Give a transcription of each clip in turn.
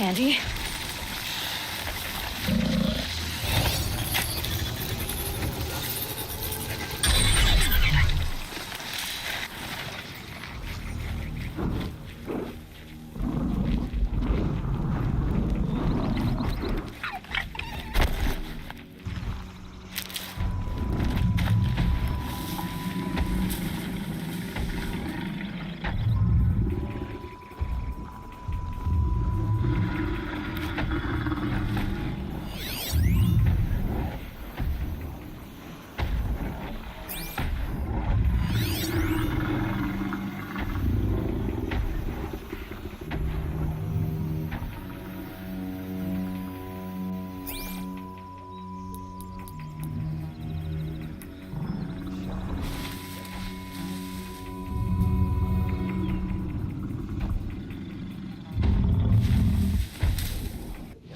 Andy?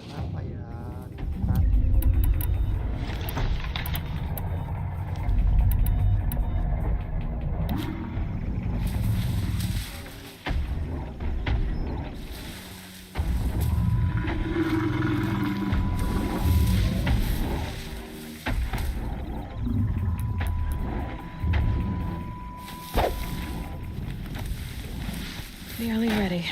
Kenapa ya? Nearly ready.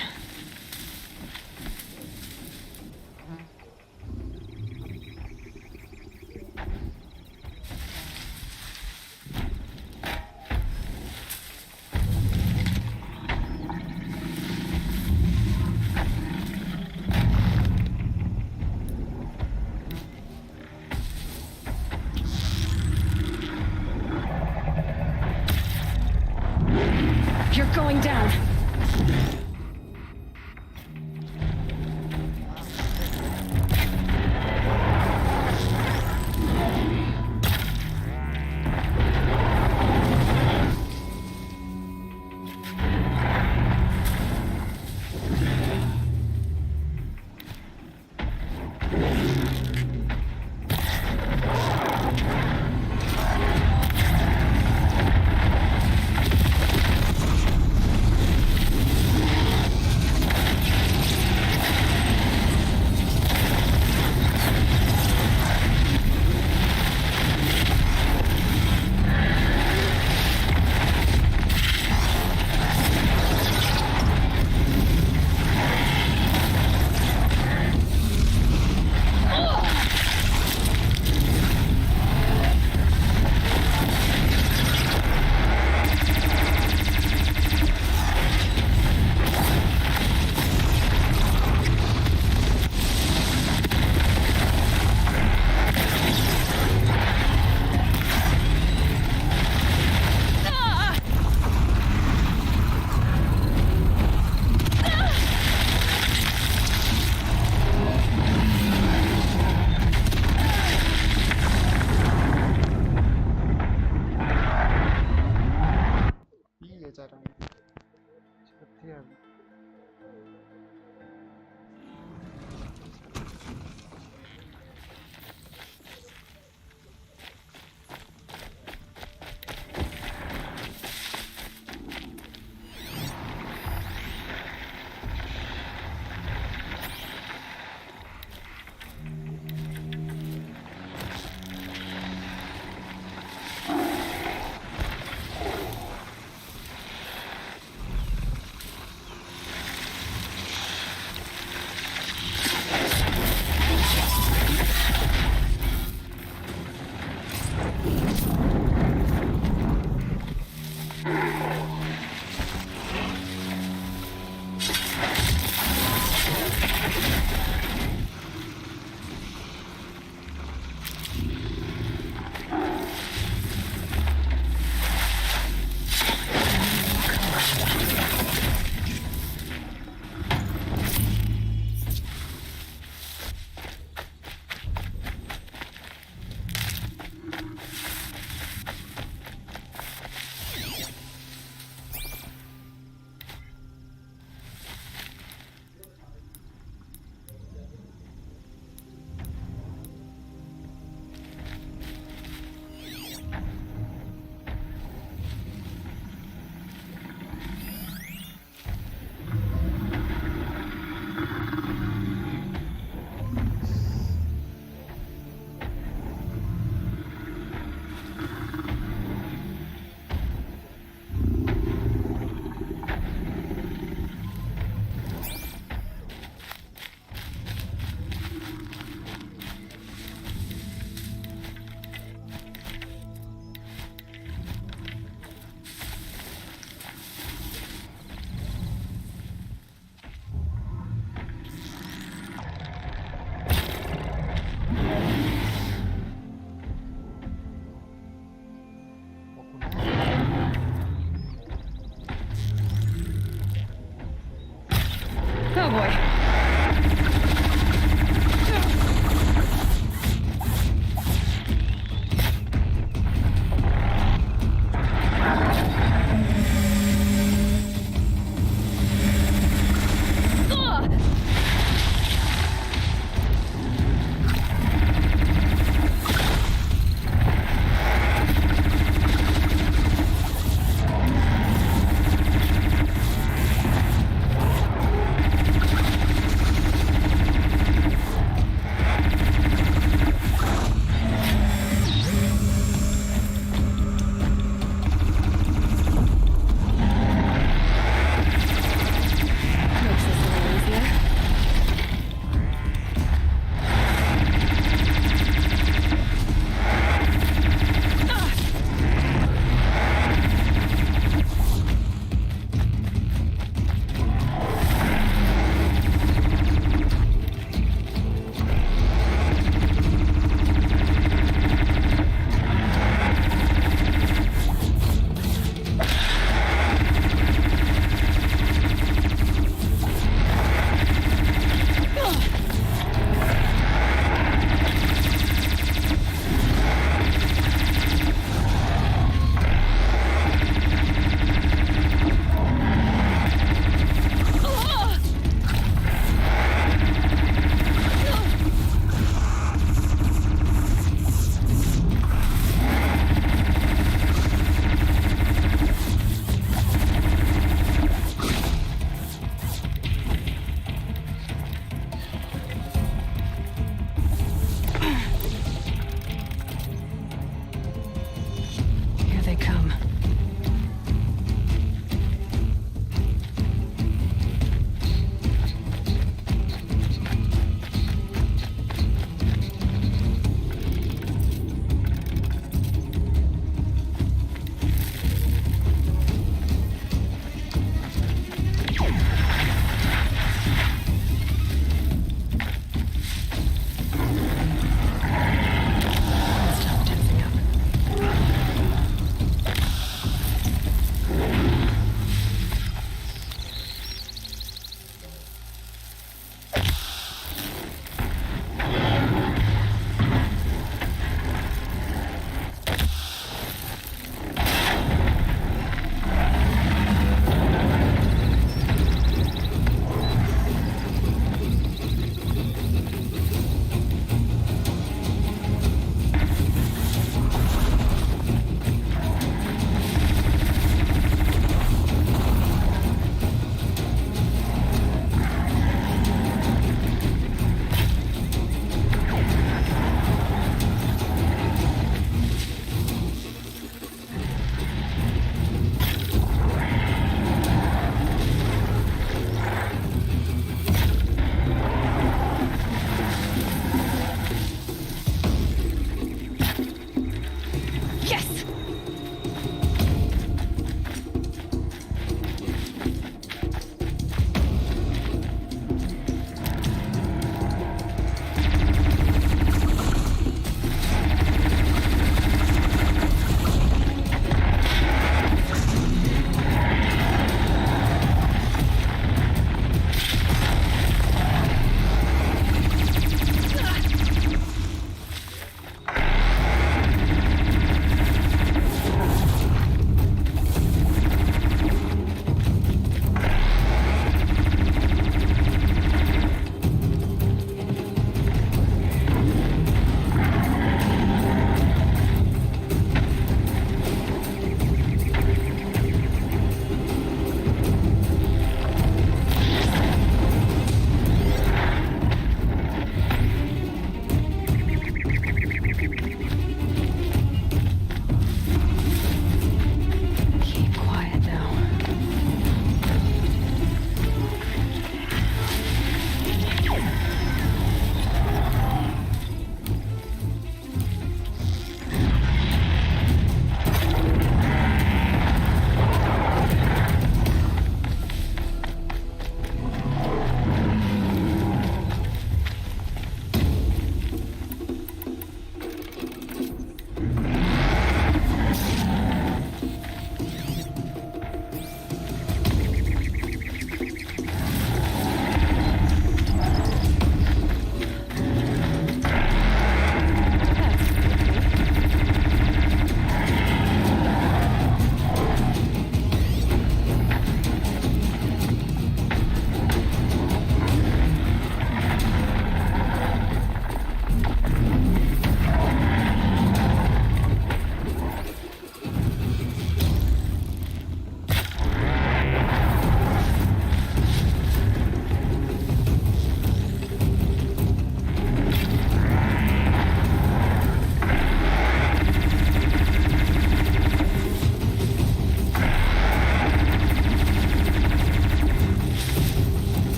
You're going down. 계좌랑 채팅하고. Oh boy.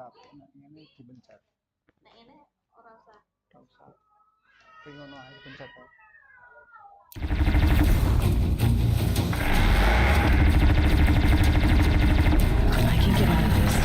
Nah, ini dipencet. Nah ini ora usah. Gak usah. Tapi ngono aja dipencet ya. I can get out of this.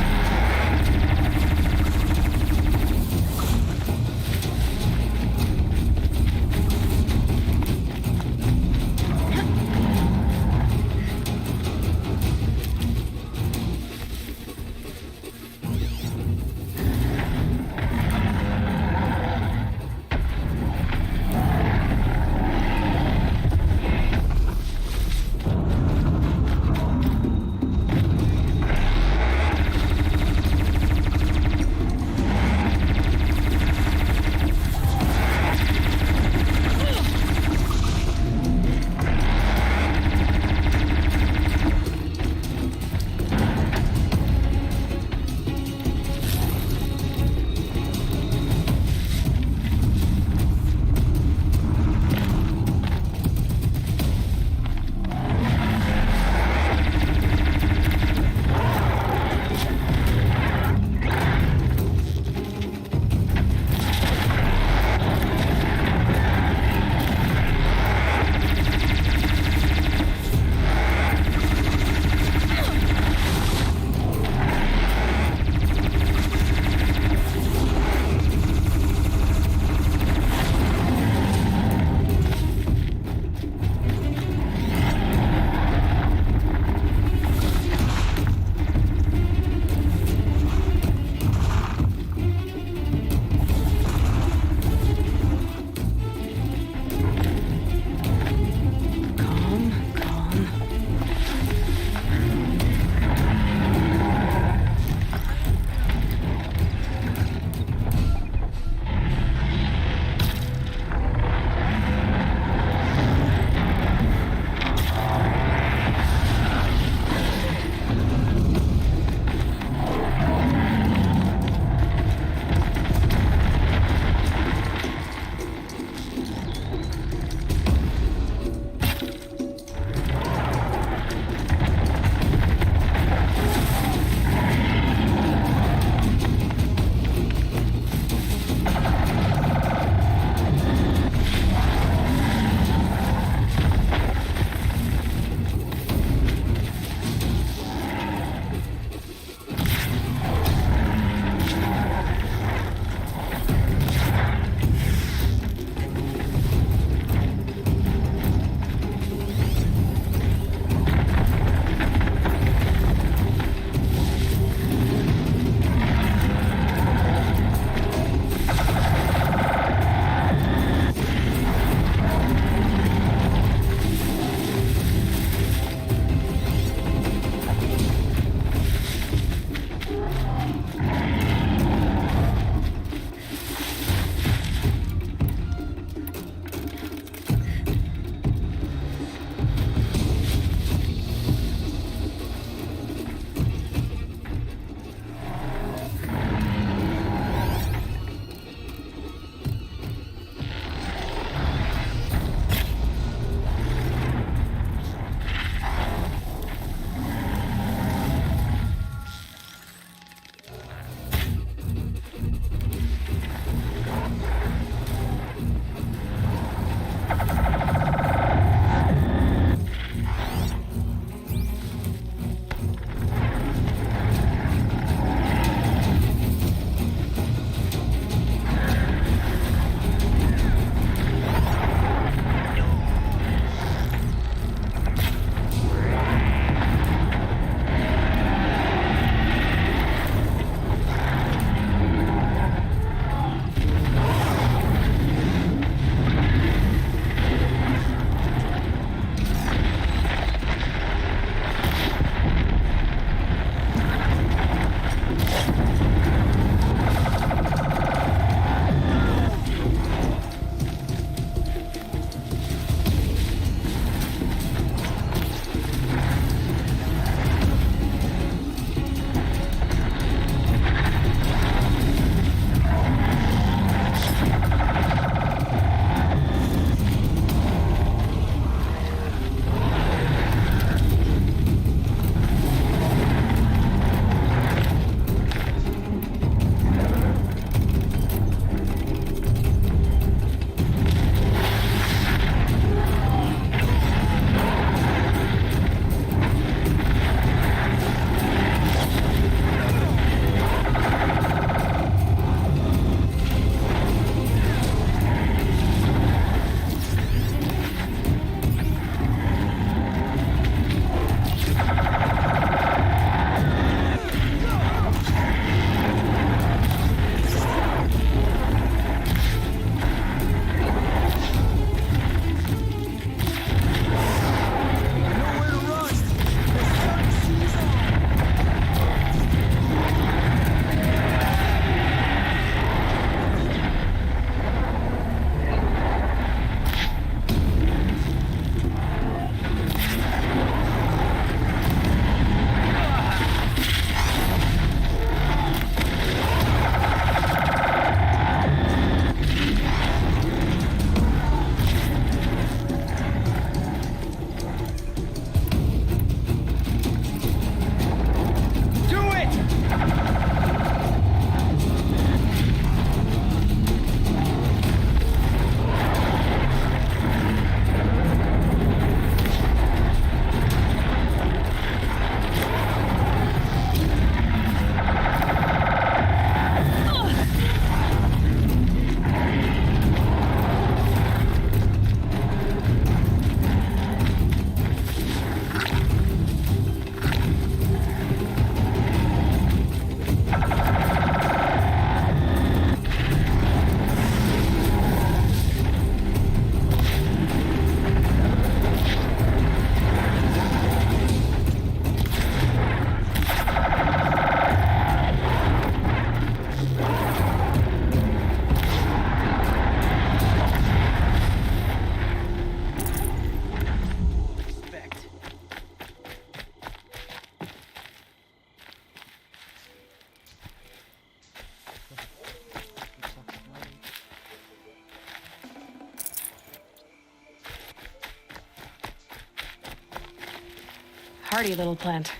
hardy little plant.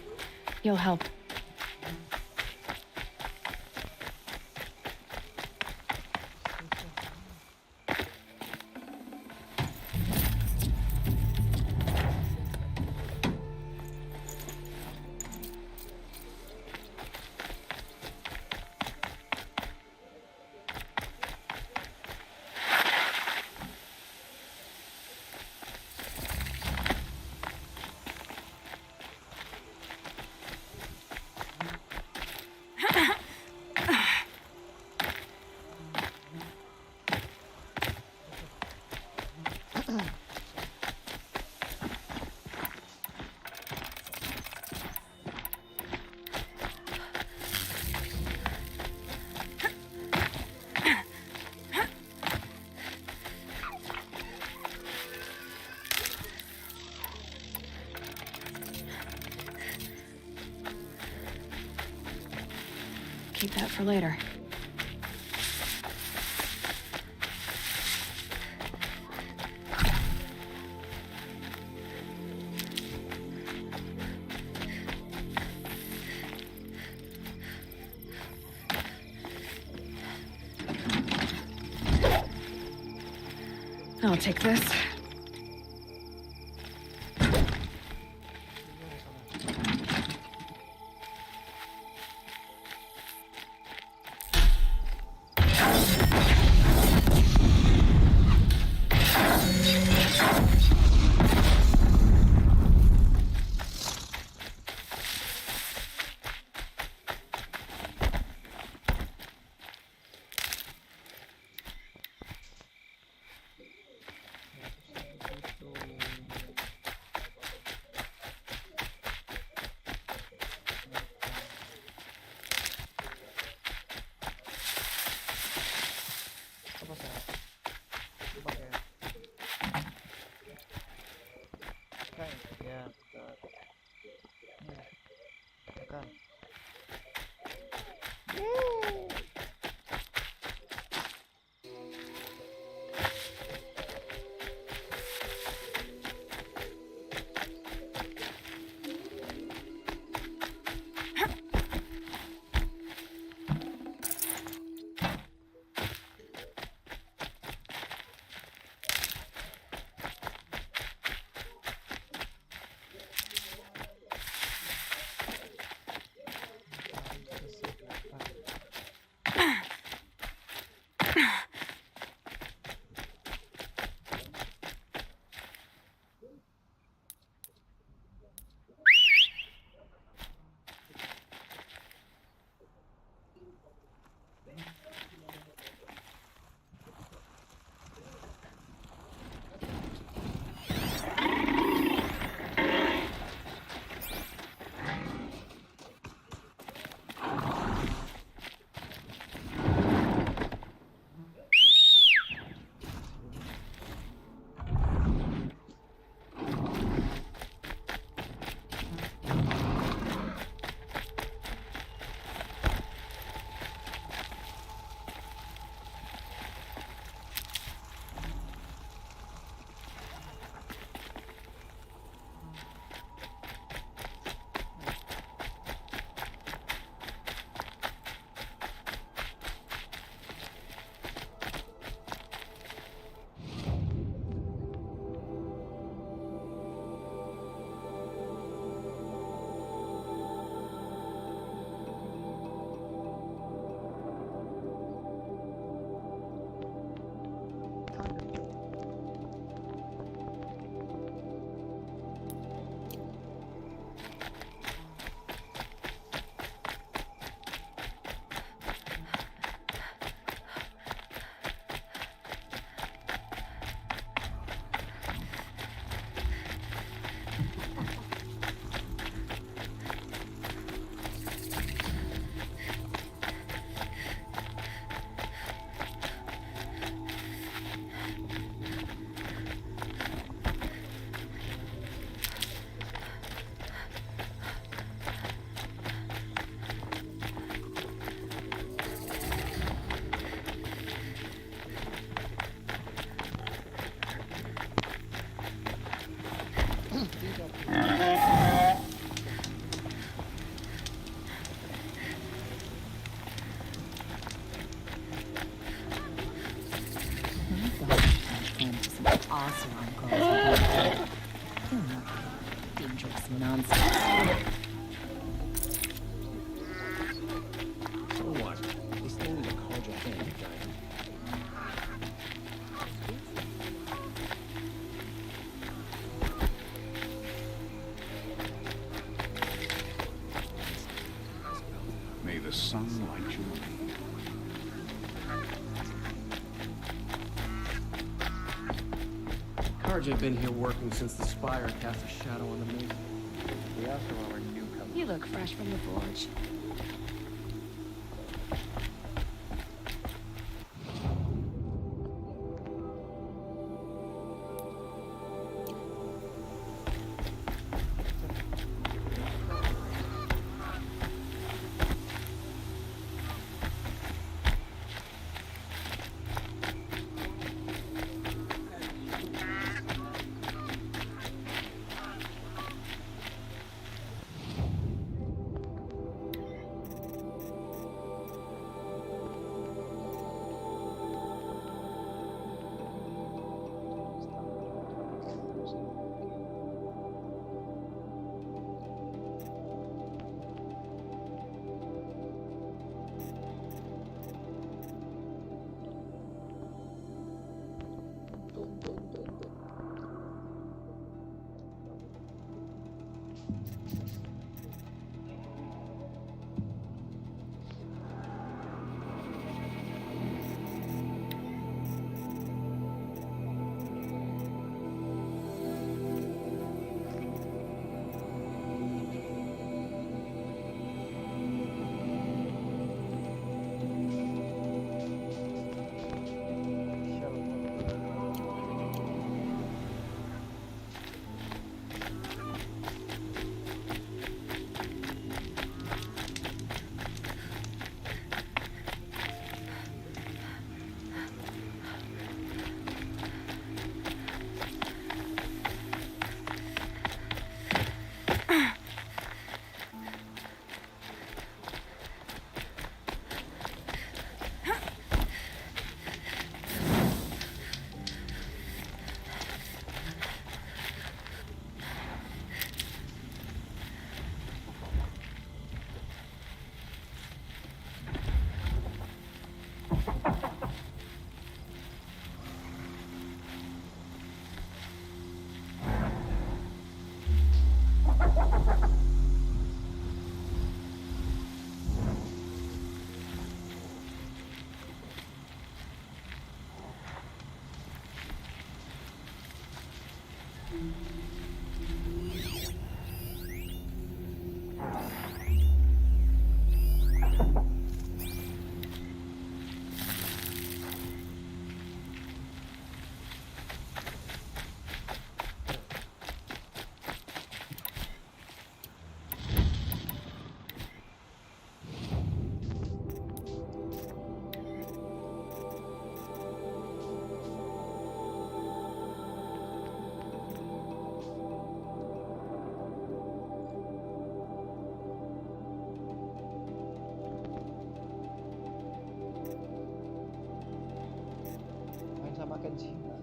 You'll help. Keep that for later. I'll take this. Oseram girls will be dangerous nonsense. So what? They still need a cordial thing, guy. May the sun light your way. Karja been here working since the Spire cast a shadow on the maze. We also are newcomers. You look fresh from the forge. Main sama Kenji nggak?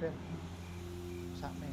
Ben, sakme.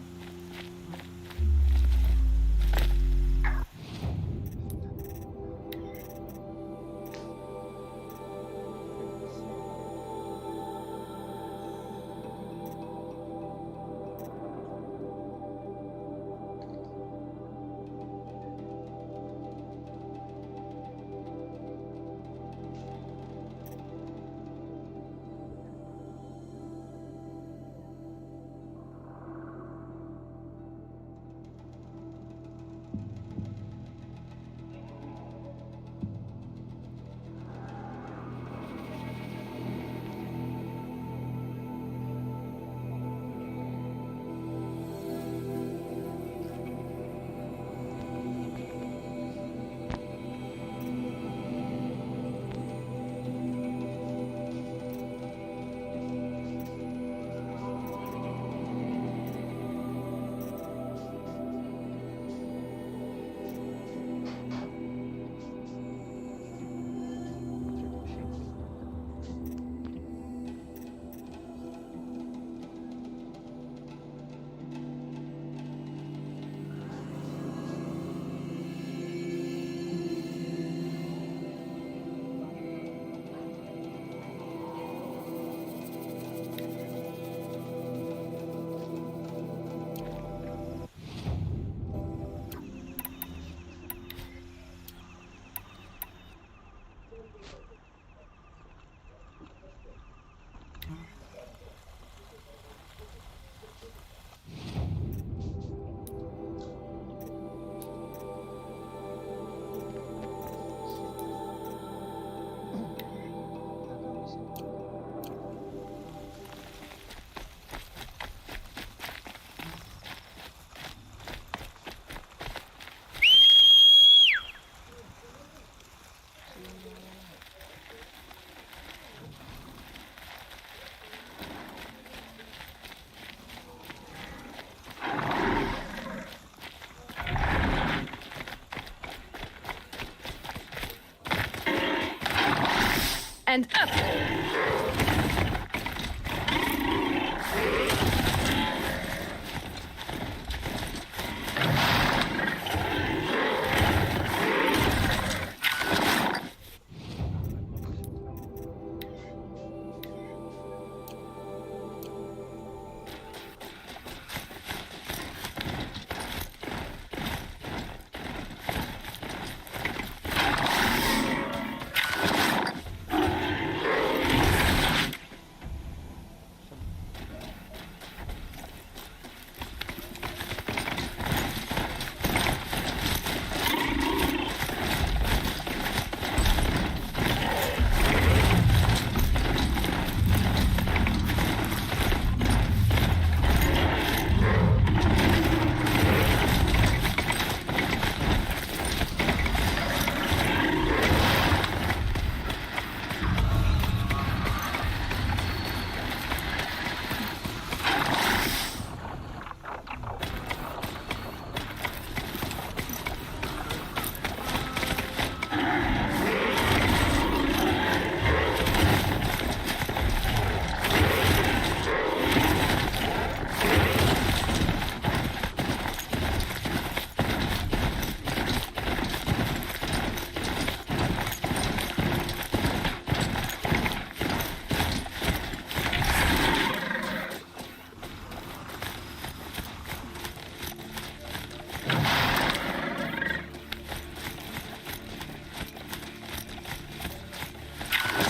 and up.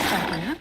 Stacking up.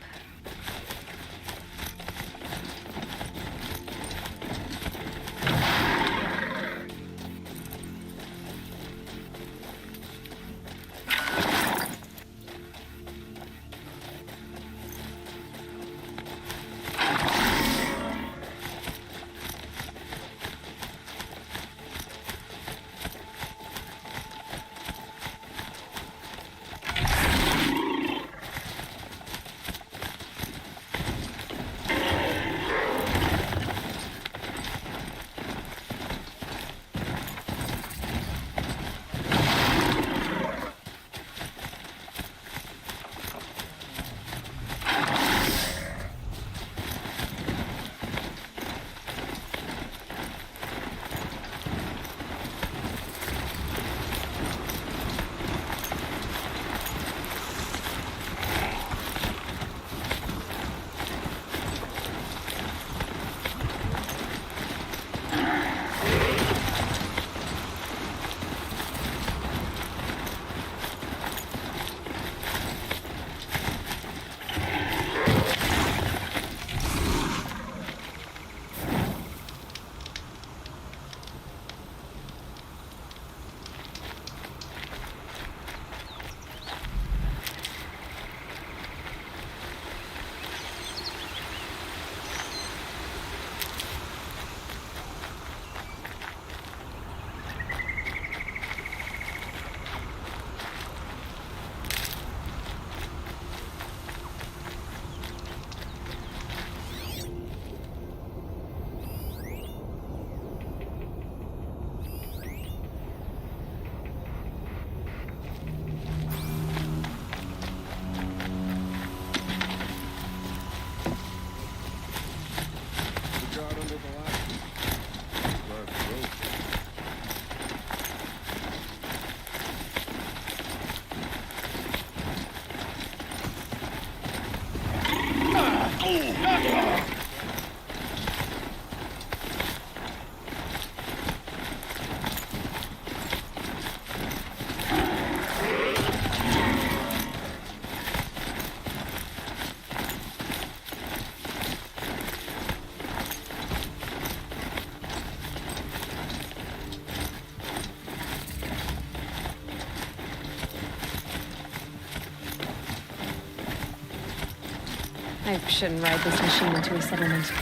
I shouldn't ride this machine into a settlement.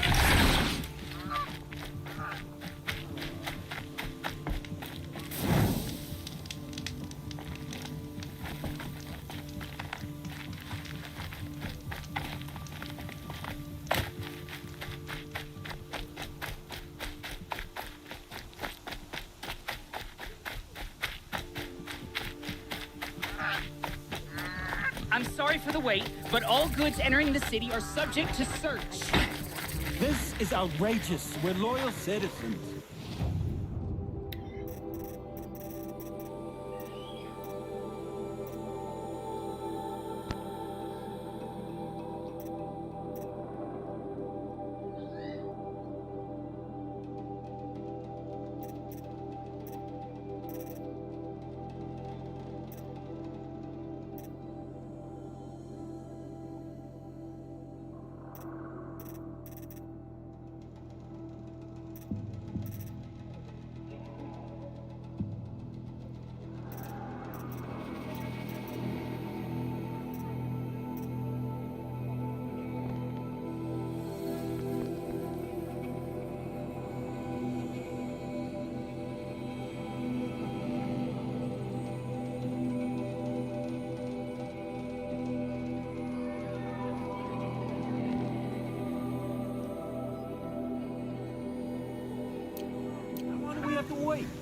I'm sorry for the wait, but all goods entering the city are subject to search. This is outrageous. We're loyal citizens.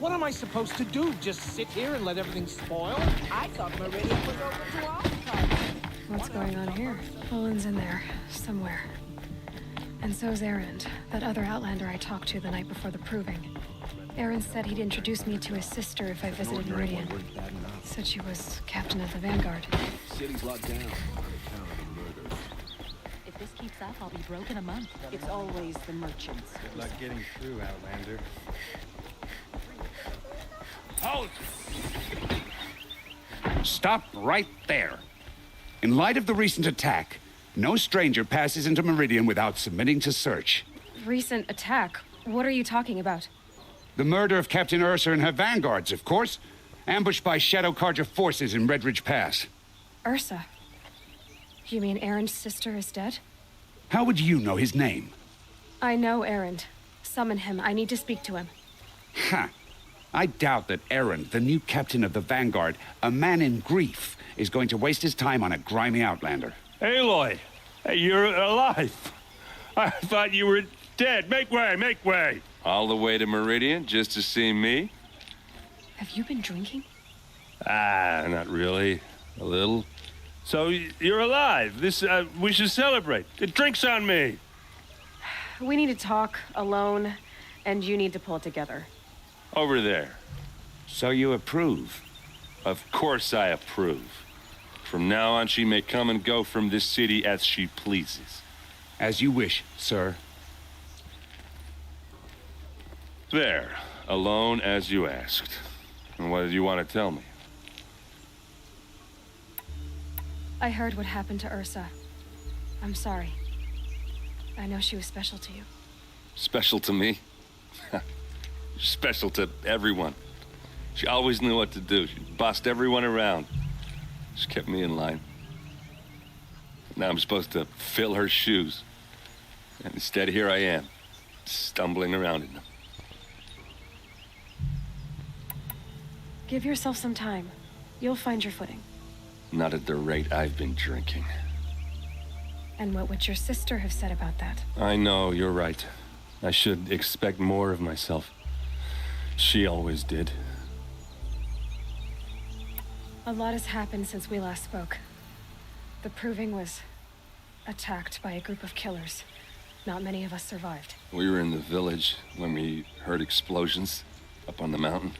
What am I supposed to do? Just sit here and let everything spoil? I thought Meridian was open to all kinds. What's going on here? Olin's in there, somewhere. And so's Erend, that other Outlander I talked to the night before the proving. Erend said he'd introduce me to his sister if I visited Meridian. Said she was captain of the Vanguard. City's locked down on account of the murders. If this keeps up, I'll be broke in a month. It's always the merchants. Good luck getting through, Outlander. Halt! Stop right there. In light of the recent attack, no stranger passes into Meridian without submitting to search. Recent attack? What are you talking about? The murder of Captain Ursa and her vanguards, of course. Ambushed by Shadow Carja forces in Redridge Pass. Ursa? You mean Erend's sister is dead? How would you know his name? I know Erend. Summon him. I need to speak to him. Ha! I doubt that Erend, the new captain of the Vanguard, a man in grief, is going to waste his time on a grimy Outlander. Aloy, hey, you're alive. I thought you were dead. Make way, make way. All the way to Meridian just to see me? Have you been drinking? Ah, not really. A little. So you're alive. We should celebrate. Drinks on me. We need to talk alone, and you need to pull it together. Over there. So you approve? Of course I approve. From now on, she may come and go from this city as she pleases. As you wish, sir. There. Alone as you asked. And what did you want to tell me? I heard what happened to Ursa. I'm sorry. I know she was special to you. Special to me? Special to everyone. She always knew what to do. She bossed everyone around. She kept me in line. Now I'm supposed to fill her shoes. And instead, here I am, stumbling around in them. Give yourself some time. You'll find your footing. Not at the rate I've been drinking. And what would your sister have said about that? I know, you're right. I should expect more of myself. She always did. A lot has happened since we last spoke. The Proving was attacked by a group of killers. Not many of us survived. We were in the village when we heard explosions up on the mountain.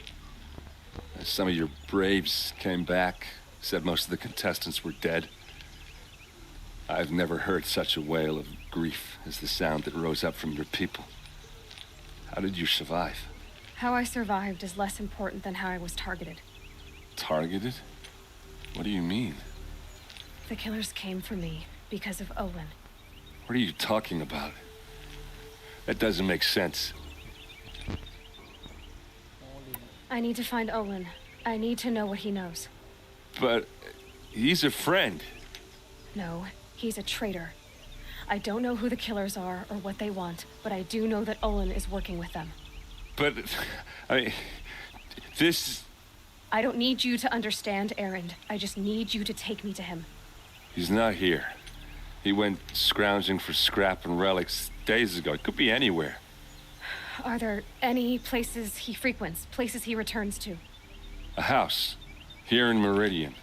Some of your braves came back, said most of the contestants were dead. I've never heard such a wail of grief as the sound that rose up from your people. How did you survive? How I survived is less important than how I was targeted. Targeted? What do you mean? The killers came for me because of Olin. What are you talking about? That doesn't make sense. I need to find Olin. I need to know what he knows. But he's a friend. No, he's a traitor. I don't know who the killers are or what they want, but I do know that Olin is working with them. But, I mean, this... I don't need you to understand, Erend. I just need you to take me to him. He's not here. He went scrounging for scrap and relics days ago. It could be anywhere. Are there any places he frequents, places he returns to? A house. Here in Meridian.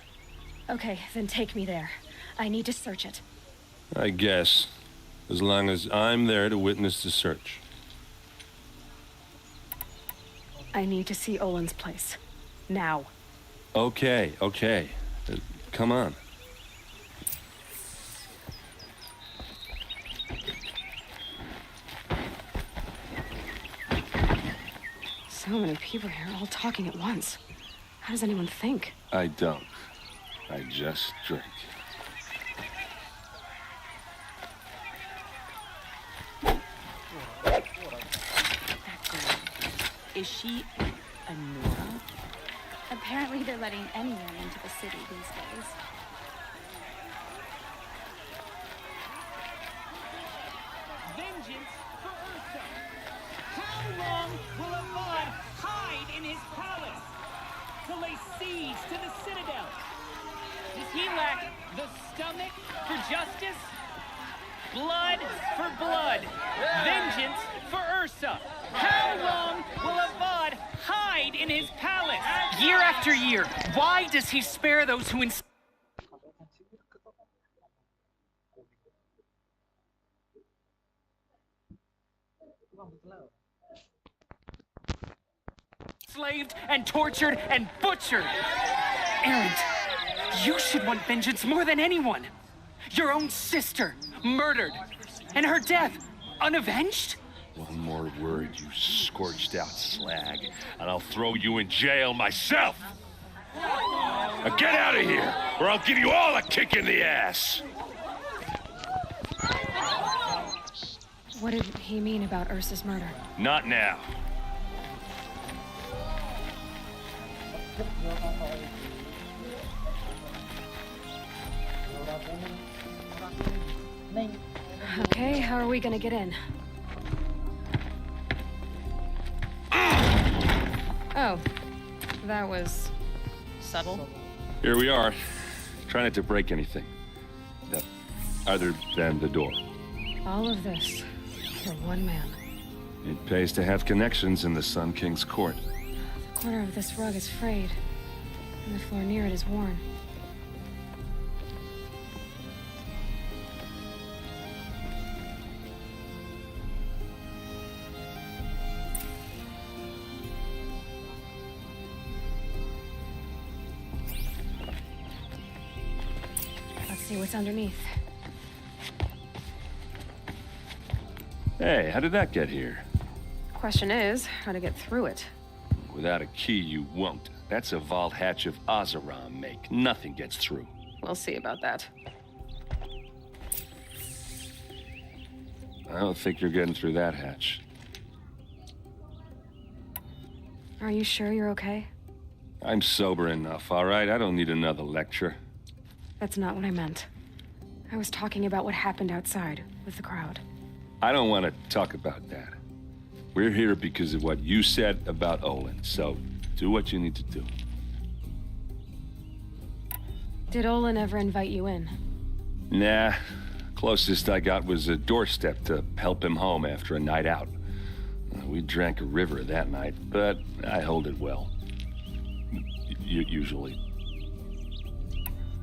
Okay, then take me there. I need to search it. I guess. As long as I'm there to witness the search. I need to see Olin's place. Now. Okay, okay. Come on. So many people here, all talking at once. How does anyone think? I don't. I just drink. Is she a Nora? Apparently they're letting anyone into the city these days. Vengeance for Ursa! How long will Avad hide in his palace? To lay siege to the Citadel? Does he lack the stomach for justice? Blood for blood. Vengeance for Ursa. How long will Avad hide in his palace? Year after year, why does he spare those who enslaved and tortured and butchered? Erend, you should want vengeance more than anyone. Your own sister, murdered, and her death, unavenged? One more word, you scorched out slag, and I'll throw you in jail myself! Now get out of here, or I'll give you all a kick in the ass! What did he mean about Ursa's murder? Not now. Okay, how are we gonna get in? Oh, that was subtle. Here we are. Try not to break anything. Other than the door. All of this for one man. It pays to have connections in the Sun King's court. The corner of this rug is frayed, and the floor near it is worn. Let's see what's underneath. Hey, how did that get here? Question is, how to get through it. Without a key, you won't. That's a vault hatch of Oseram make. Nothing gets through. We'll see about that. I don't think you're getting through that hatch. Are you sure you're okay? I'm sober enough, all right? I don't need another lecture. That's not what I meant. I was talking about what happened outside with the crowd. I don't want to talk about that. We're here because of what you said about Olin, so do what you need to do. Did Olin ever invite you in? Nah. Closest I got was a doorstep to help him home after a night out. We drank a river that night, but I hold it well. Usually.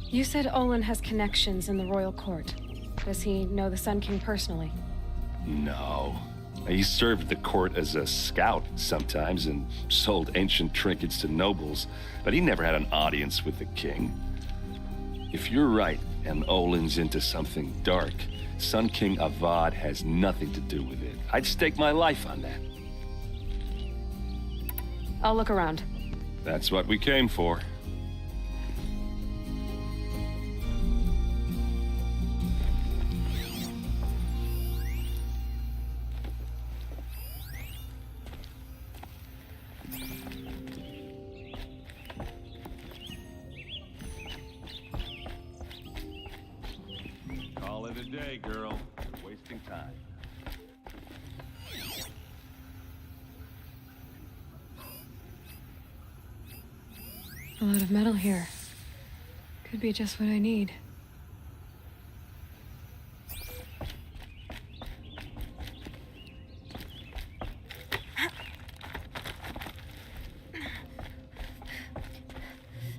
You said Olin has connections in the royal court. Does he know the Sun King personally? No. He served the court as a scout sometimes and sold ancient trinkets to nobles, but he never had an audience with the king. If you're right and Olin's into something dark, Sun King Avad has nothing to do with it. I'd stake my life on that. I'll look around. That's what we came for. Call it a day, girl. You're wasting time. A lot of metal here. Could be just what I need.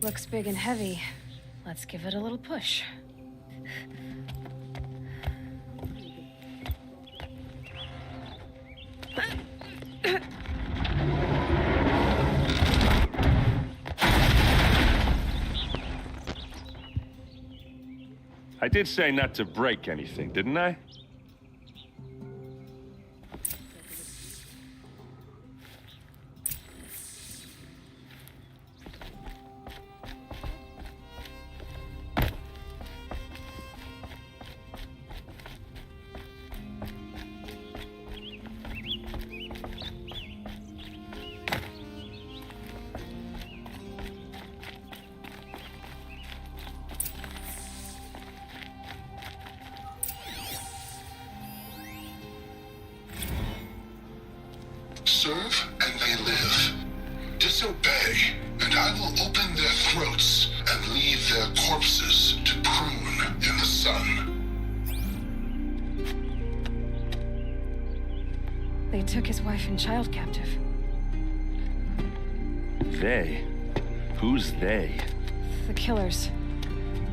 Looks big and heavy. Let's give it a little push. I did say not to break anything, didn't I? Serve and they live. Disobey, and I will open their throats and leave their corpses to prune in the sun. They took his wife and child captive. They? Who's they? The killers.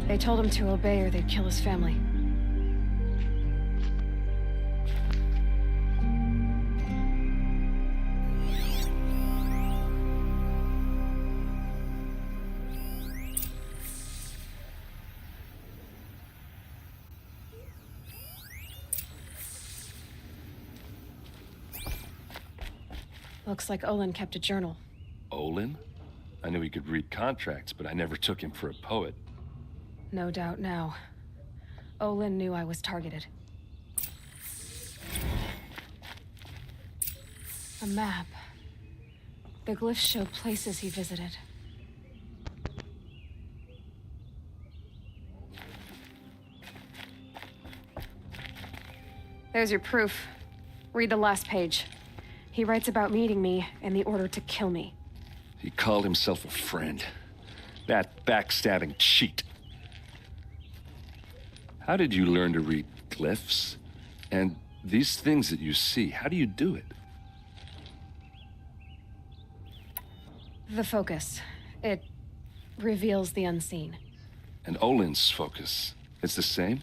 They told him to obey or they'd kill his family. Looks like Olin kept a journal. Olin? I knew he could read contracts, but I never took him for a poet. No doubt now. Olin knew I was targeted. A map. The glyphs show places he visited. There's your proof. Read the last page. He writes about meeting me and the order to kill me. He called himself a friend. That backstabbing cheat. How did you learn to read glyphs? And these things that you see, how do you do it? The focus. It reveals the unseen. And Olin's focus, it's the same?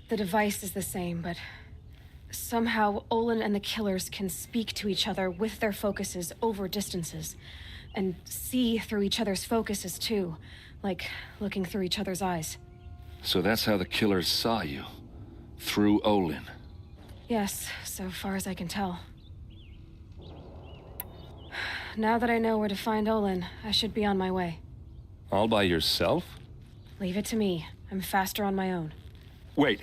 The device is the same, but somehow Olin and the killers can speak to each other with their focuses over distances. And see through each other's focuses, too. Like looking through each other's eyes. So that's how the killers saw you? Through Olin? Yes, so far as I can tell. Now that I know where to find Olin, I should be on my way. All by yourself? Leave it to me. I'm faster on my own. Wait.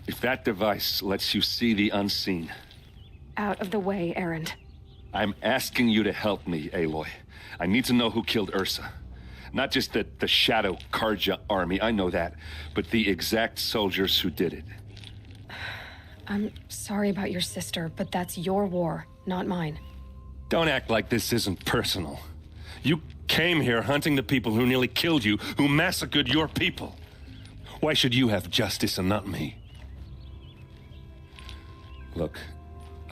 If that device lets you see the unseen... Out of the way, Erend. I'm asking you to help me, Aloy. I need to know who killed Ursa. Not just the Shadow Karja army, I know that, but the exact soldiers who did it. I'm sorry about your sister, but that's your war, not mine. Don't act like this isn't personal. You came here hunting the people who nearly killed you, who massacred your people. Why should you have justice and not me? Look,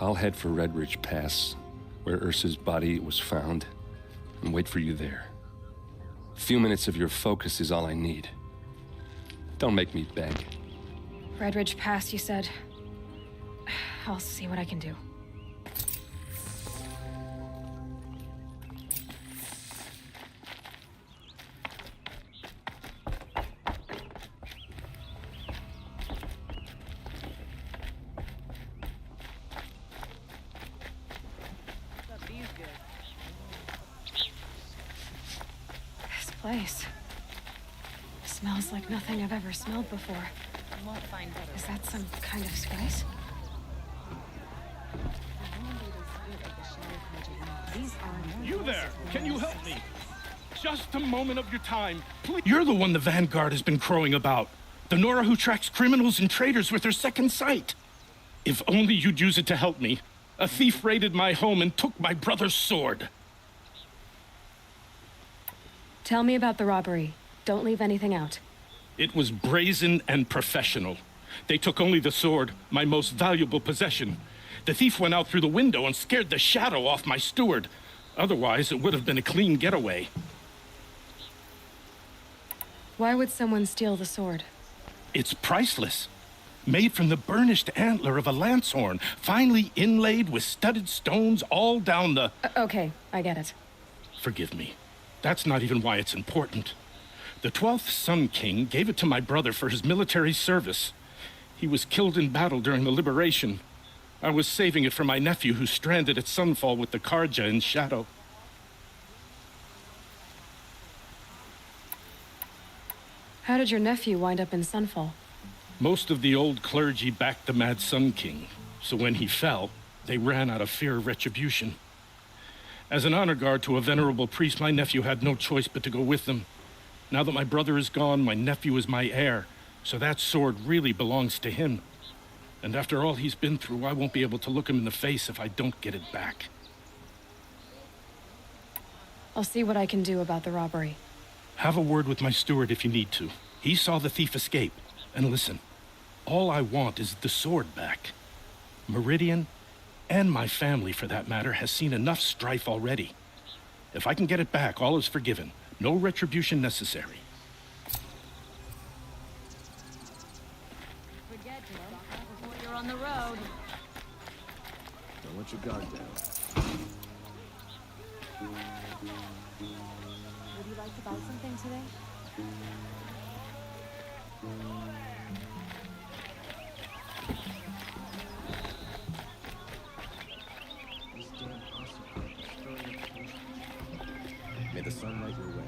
I'll head for Red Ridge Pass, where Ursa's body was found, and wait for you there. A few minutes of your focus is all I need. Don't make me beg. Red Ridge Pass, you said? I'll see what I can do. Place. Smells like nothing I've ever smelled before. Is that some kind of spice? You there! Can you help me? Just a moment of your time, please. You're the one the Vanguard has been crowing about. The Nora who tracks criminals and traitors with her second sight. If only you'd use it to help me. A thief raided my home and took my brother's sword. Tell me about the robbery. Don't leave anything out. It was brazen and professional. They took only the sword, my most valuable possession. The thief went out through the window and scared the shadow off my steward. Otherwise, it would have been a clean getaway. Why would someone steal the sword? It's priceless. made from the burnished antler of a lancehorn, finely inlaid with studded stones all down the... Okay, I get it. Forgive me. That's not even why it's important. The 12th Sun King gave it to my brother for his military service. He was killed in battle during the liberation. I was saving it for my nephew who's stranded at Sunfall with the Karja in Shadow. How did your nephew wind up in Sunfall? Most of the old clergy backed the Mad Sun King, so when he fell, they ran out of fear of retribution. As an honor guard to a venerable priest, my nephew had no choice but to go with them. Now that my brother is gone, my nephew is my heir, so that sword really belongs to him. And after all he's been through, I won't be able to look him in the face if I don't get it back. I'll see what I can do about the robbery. Have a word with my steward if you need to. He saw the thief escape. And listen, all I want is the sword back. Meridian, and my family for that matter, has seen enough strife already. If I can get it back, all is forgiven. No retribution necessary. Forget to lock up before you're on the road. Don't let your guard down. Would you like to buy something today? May the sun light your way.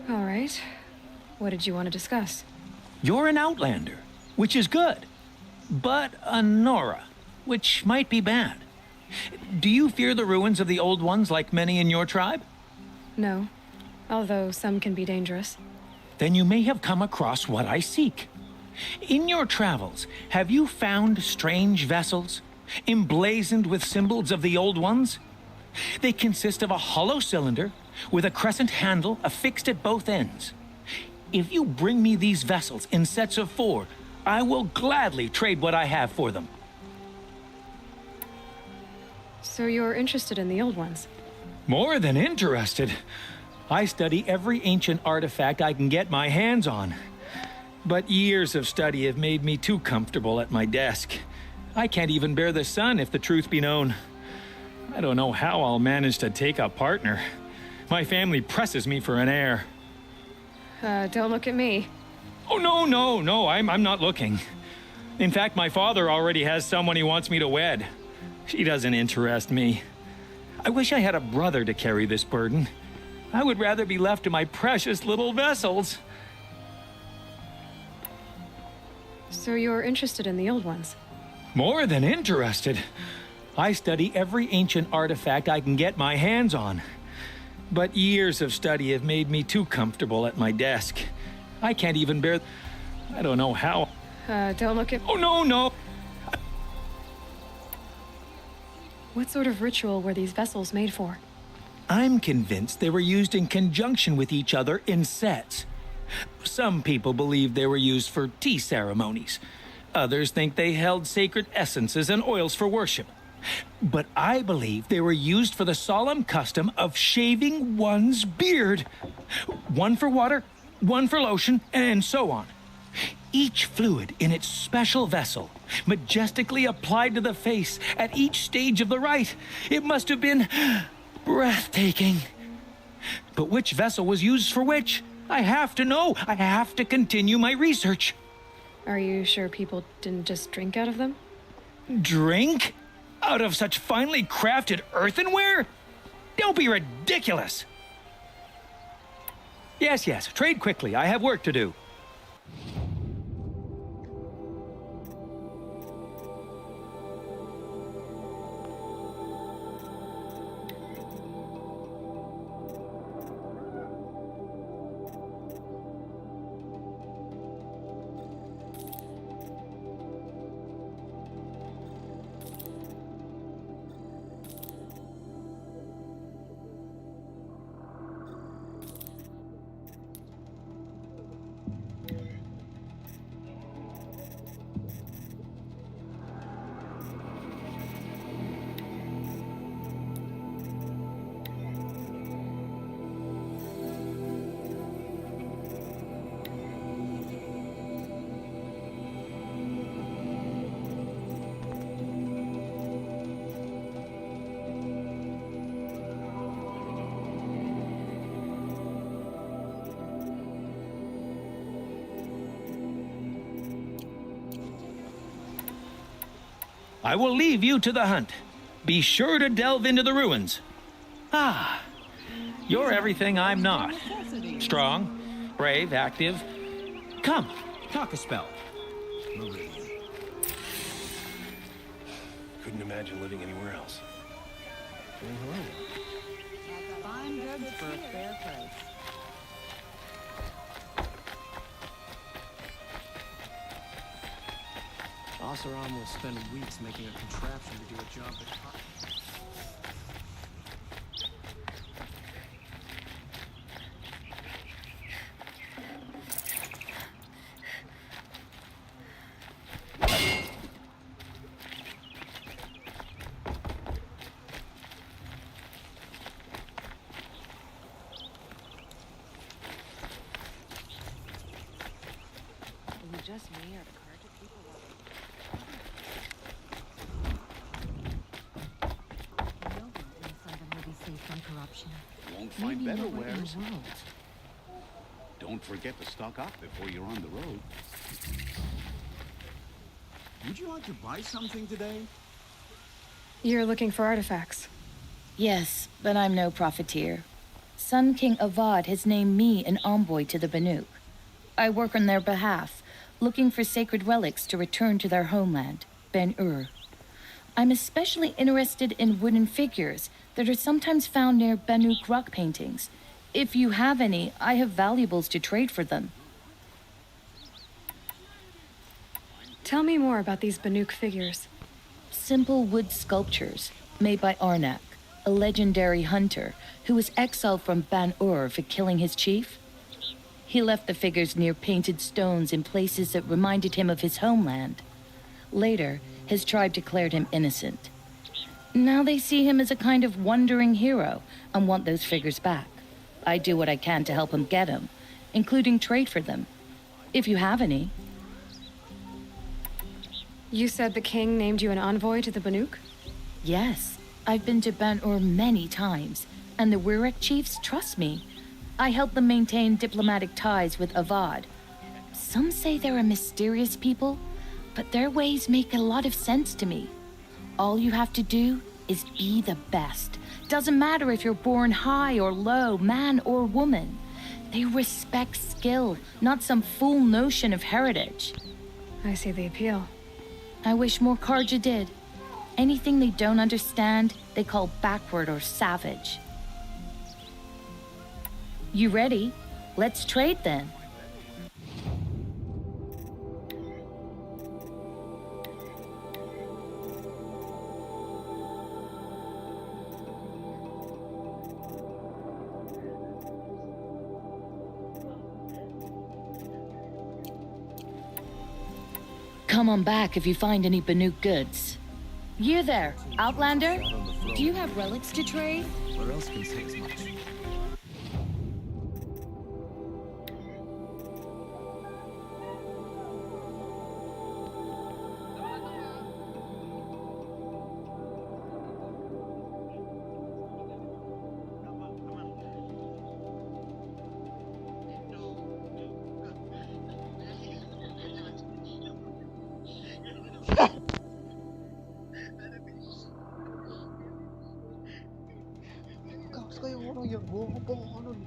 All right. What did you want to discuss? You're an outlander, which is good. But a Nora, which might be bad. Do you fear the ruins of the Old Ones like many in your tribe? No. Although some can be dangerous. Then you may have come across what I seek. In your travels, have you found strange vessels, emblazoned with symbols of the Old Ones? They consist of a hollow cylinder with a crescent handle affixed at both ends. If you bring me these vessels in sets of 4, I will gladly trade what I have for them. So you're interested in the old ones? More than interested. I study every ancient artifact I can get my hands on. But years of study have made me too comfortable at my desk. I can't even bear the sun, if the truth be known. I don't know how I'll manage to take a partner. My family presses me for an heir. Don't look at me. Oh, no, I'm not looking. In fact, my father already has someone he wants me to wed. She doesn't interest me. I wish I had a brother to carry this burden. I would rather be left to my precious little vessels. So you're interested in the old ones? More than interested. I study every ancient artifact I can get my hands on. But years of study have made me too comfortable at my desk. I can't even bear... I don't know how... Don't look at... Oh, no! What sort of ritual were these vessels made for? I'm convinced they were used in conjunction with each other in sets. Some people believe they were used for tea ceremonies. Others think they held sacred essences and oils for worship. But I believe they were used for the solemn custom of shaving one's beard. One for water, one for lotion, and so on. Each fluid in its special vessel, majestically applied to the face at each stage of the rite. It must have been breathtaking. But which vessel was used for which? I have to know. I have to continue my research. Are you sure people didn't just drink out of them? Drink? Out of such finely crafted earthenware? Don't be ridiculous! Yes, trade quickly. I have work to do. I will leave you to the hunt. Be sure to delve into the ruins. Ah, you're everything I'm not. Strong, brave, active. Come, talk a spell. Meridian. Couldn't imagine living anywhere else. Fine goods for a fair price. Oseram will spend weeks making a contraption to do a job that... Just me or the Carja people? No one inside them will be safe from corruption. Won't find Maybe better nowhere in wares. the world. Don't forget to stock up before you're on the road. Would you like to buy something today? You're looking for artifacts. Yes, but I'm no profiteer. Sun King Avad has named me an envoy to the Banuk. I work on their behalf, looking for sacred relics to return to their homeland, Ben-Ur. I'm especially interested in wooden figures that are sometimes found near Banuk rock paintings. If you have any, I have valuables to trade for them. Tell me more about these Banuk figures. Simple wood sculptures made by Arnak, a legendary hunter who was exiled from Ban-Ur for killing his chief. He left the figures near painted stones in places that reminded him of his homeland. Later, his tribe declared him innocent. Now they see him as a kind of wandering hero and want those figures back. I do what I can to help him get them, including trade for them, if you have any. You said the king named you an envoy to the Banuk? Yes, I've been to Ban-Ur many times, and the Wirek chiefs trust me. I help them maintain diplomatic ties with Avad. Some say they're a mysterious people, but their ways make a lot of sense to me. All you have to do is be the best. Doesn't matter if you're born high or low, man or woman. They respect skill, not some fool notion of heritage. I see the appeal. I wish more Carja did. Anything they don't understand, they call backward or savage. You ready? Let's trade then. Come on back if you find any Banuk goods. You there, Outlander? Do you have relics to trade? Where else can say as much? Kaos kayo ano yan? Buho po ako nun.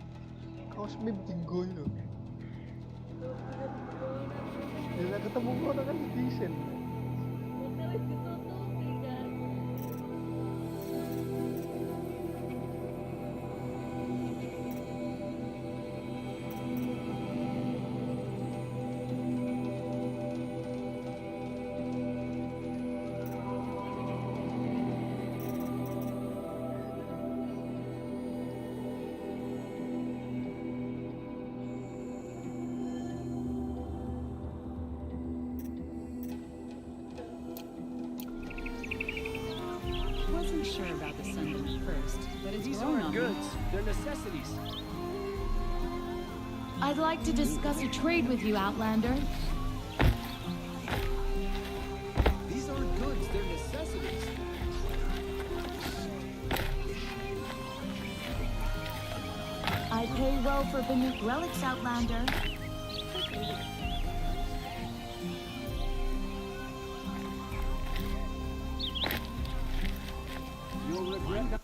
Kaos may tinggoy no. Nilagatan mo na ng diesel. Wasn't sure about the Sunday at first, but it's These grown aren't on me. goods, they're necessities. I'd like to discuss a trade with you, Outlander. These aren't goods, they're necessities. I pay well for Banuk relics, Outlander. You'll regret.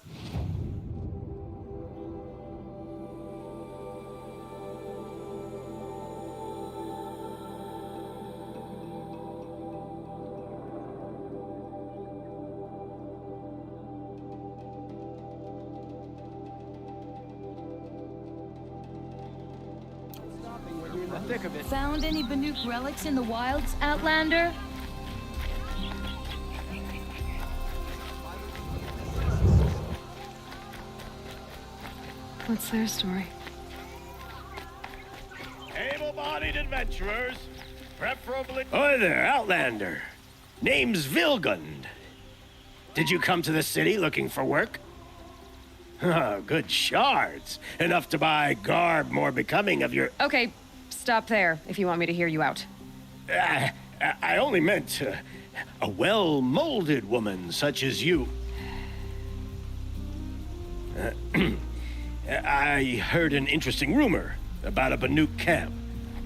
Found any Banuk relics in the wilds, Outlander? What's their story? Able-bodied adventurers, preferably... Hi there, Outlander. Name's Vilgund. Did you come to the city looking for work? Oh, good shards. Enough to buy garb more becoming of your... Okay, stop there if you want me to hear you out. I only meant a well-molded woman such as you. I heard an interesting rumor about a Banuk camp.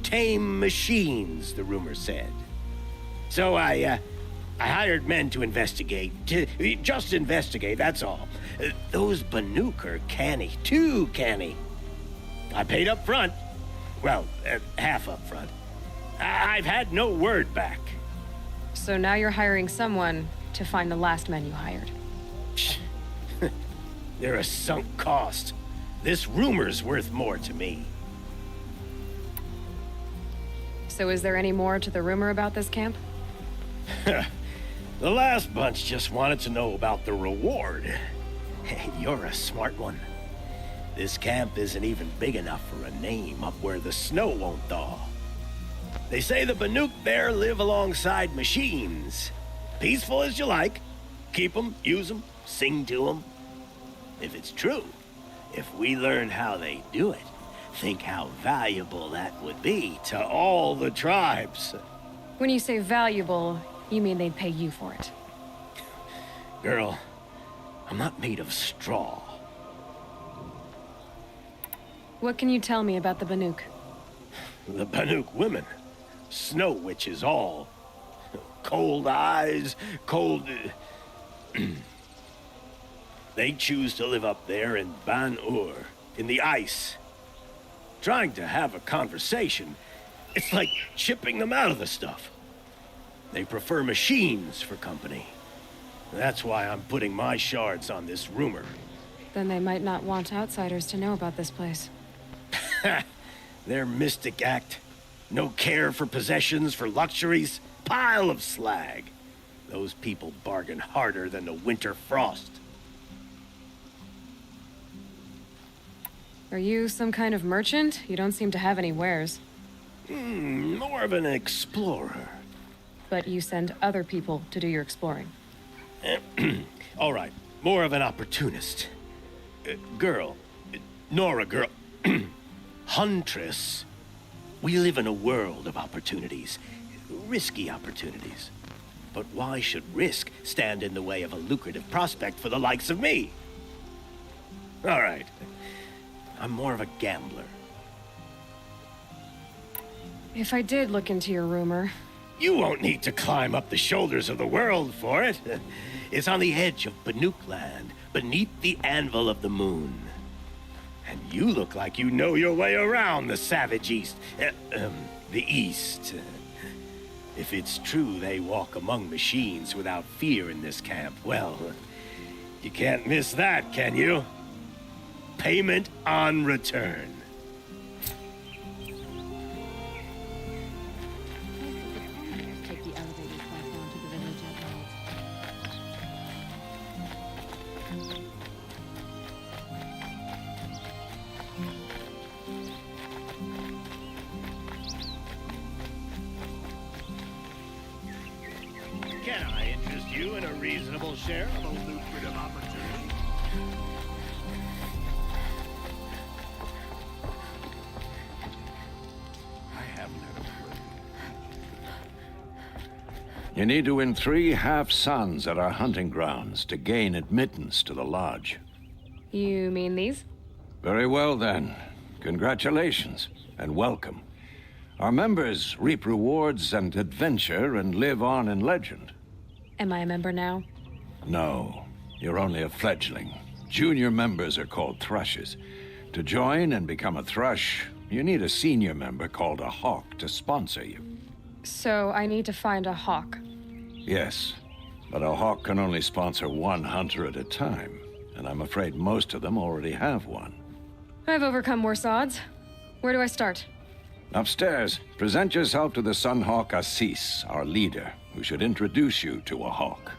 Tame machines, the rumor said. So I hired men to investigate. Just investigate, that's all. Those Banuk are canny, too canny. I paid up front. Well, half up front. I've had no word back. So now you're hiring someone to find the last men you hired. They're a sunk cost. This rumor's worth more to me. So is there any more to the rumor about this camp? The last bunch just wanted to know about the reward. Hey, you're a smart one. This camp isn't even big enough for a name up where the snow won't thaw. They say the Banuk there live alongside machines. Peaceful as you like. Keep them, use them, sing to them. If it's true, if we learn how they do it, think how valuable that would be to all the tribes. When you say valuable, you mean they'd pay you for it. Girl, I'm not made of straw. What can you tell me about the Banuk? The Banuk women. Snow witches all. Cold eyes, cold... They choose to live up there in Ban-Ur, in the ice. Trying to have a conversation, it's like chipping them out of the stuff. They prefer machines for company. That's why I'm putting my shards on this rumor. Then they might not want outsiders to know about this place. Their mystic act. No care for possessions, for luxuries. Pile of slag. Those people bargain harder than the winter frost. Are you some kind of merchant? You don't seem to have any wares. More of an explorer. But you send other people to do your exploring. All right, more of an opportunist. Girl. Nora girl. Huntress. We live in a world of opportunities. Risky opportunities. But why should risk stand in the way of a lucrative prospect for the likes of me? All right. I'm more of a gambler. If I did look into your rumor... You won't need to climb up the shoulders of the world for it. It's on the edge of Banuk land, beneath the anvil of the moon. And you look like you know your way around the savage east. The east. If it's true they walk among machines without fear in this camp, well, you can't miss that, can you? Payment on return. Take the elevators back down to the village at night. Can I interest you in a reasonable share of a lucrative opportunity? I haven't had a word. You need to win 3 half-suns at our hunting grounds to gain admittance to the lodge. You mean these? Very well, then. Congratulations, and welcome. Our members reap rewards and adventure and live on in legend. Am I a member now? No. You're only a fledgling. Junior members are called thrushes. To join and become a thrush, you need a senior member called a hawk to sponsor you. So I need to find a hawk. Yes, but a hawk can only sponsor one hunter at a time, and I'm afraid most of them already have one. I've overcome worse odds. Where do I start? Upstairs, present yourself to the Sunhawk Assis, our leader, who should introduce you to a hawk.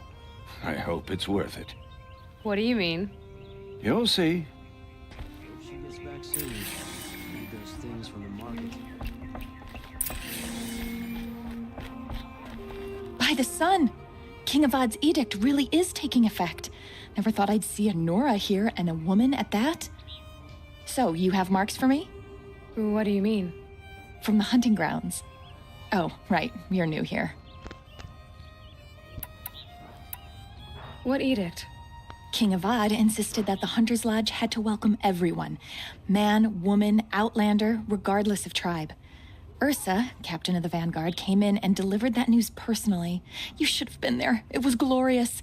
I hope it's worth it. What do you mean? You'll see. Hope she gets back soon. Need those things from the market. By the sun! King Avad's edict really is taking effect. Never thought I'd see a Nora here, and a woman at that. So, you have marks for me? What do you mean? From the hunting grounds. Oh, right, you're new here. What edict? King Avad insisted that the Hunter's Lodge had to welcome everyone. Man, woman, outlander, regardless of tribe. Ursa, captain of the Vanguard, came in and delivered that news personally. You should have been there. It was glorious.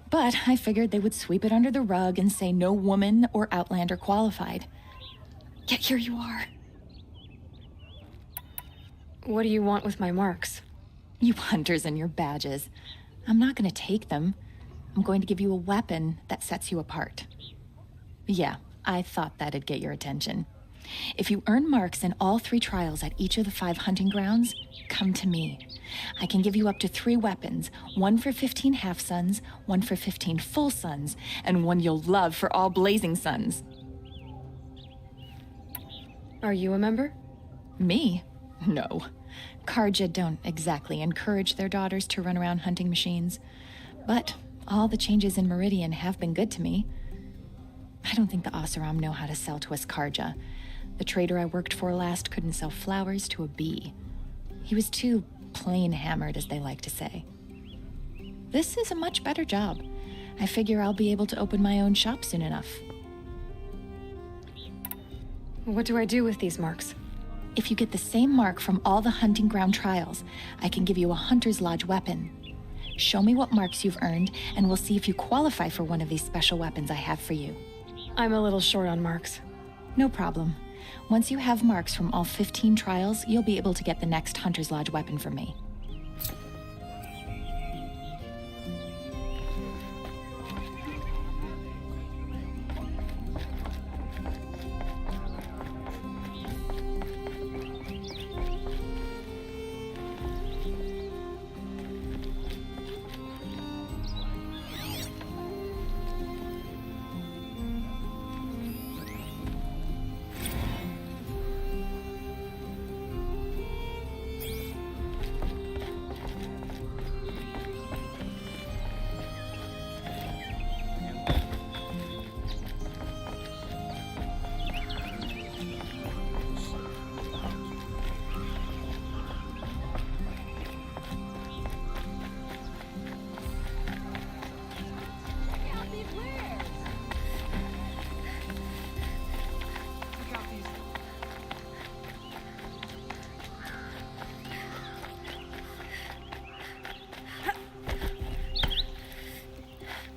But I figured they would sweep it under the rug and say no woman or outlander qualified. Yet here you are. What do you want with my marks? You hunters and your badges. I'm not going to take them. I'm going to give you a weapon that sets you apart. Yeah, I thought that'd get your attention. If you earn marks in all 3 trials at each of the 5 hunting grounds, come to me. I can give you up to 3 weapons, 1 for 15 half-suns, 1 for 15 full suns, and 1 you'll love for all blazing suns. Are you a member? Me? No. Carja don't exactly encourage their daughters to run around hunting machines. But all the changes in Meridian have been good to me. I don't think the Oseram know how to sell to us Carja. The trader I worked for last couldn't sell flowers to a bee. He was too plain hammered, as they like to say. This is a much better job. I figure I'll be able to open my own shop soon enough. What do I do with these marks? If you get the same mark from all the hunting ground trials, I can give you a Hunter's Lodge weapon. Show me what marks you've earned, and we'll see if you qualify for one of these special weapons I have for you. I'm a little short on marks. No problem. Once you have marks from all 15 trials, you'll be able to get the next Hunter's Lodge weapon from me.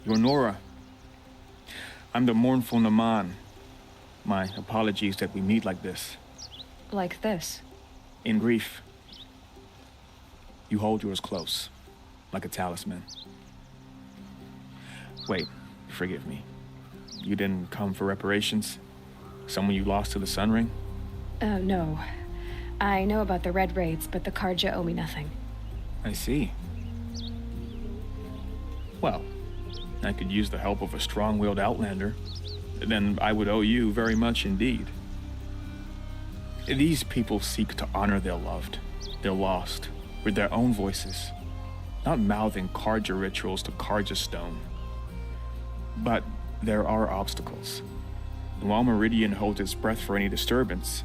You're Nora. I'm the mournful Naman. My apologies that we meet like this. Like this? In grief. You hold yours close, like a talisman. Wait, forgive me. You didn't come for reparations? Someone you lost to the Sun Ring? No. I know about the Red Raids, but the Carja owe me nothing. I see. Well, I could use the help of a strong-willed outlander. Then I would owe you very much indeed. These people seek to honor their loved, their lost, with their own voices, not mouthing Carja rituals to Carja stone. But there are obstacles. While Meridian holds its breath for any disturbance,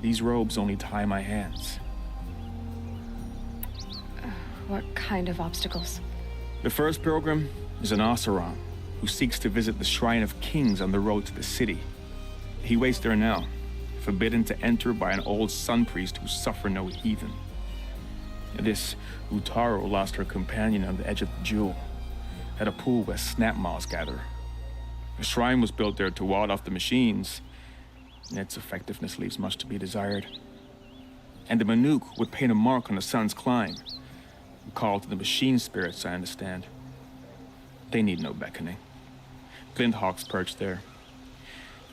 these robes only tie my hands. What kind of obstacles? The first pilgrim is an Oseram who seeks to visit the Shrine of Kings on the road to the city. He waits there now, forbidden to enter by an old sun priest who suffer no heathen. This Utaro lost her companion on the edge of the Jewel, at a pool where snap moths gather. A shrine was built there to ward off the machines. Its effectiveness leaves much to be desired. And the Manuk would paint a mark on the sun's climb. A call to the machine spirits, I understand. They need no beckoning. Glint hawks perch there,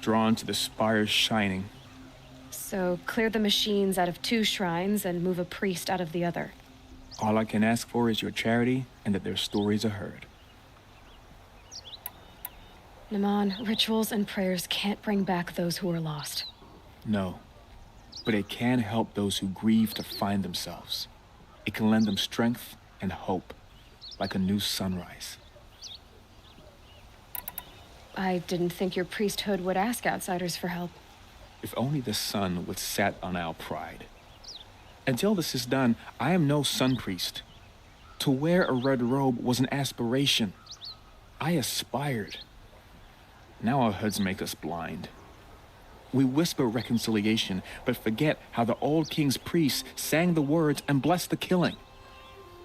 drawn to the spire's shining. So clear the machines out of 2 shrines and move a priest out of the other. All I can ask for is your charity and that their stories are heard. Naman, rituals and prayers can't bring back those who are lost. No, but it can help those who grieve to find themselves. It can lend them strength and hope, like a new sunrise. I didn't think your priesthood would ask outsiders for help. If only the sun would set on our pride. Until this is done, I am no sun priest. To wear a red robe was an aspiration. I aspired. Now our hoods make us blind. We whisper reconciliation, but forget how the old king's priests sang the words and blessed the killing.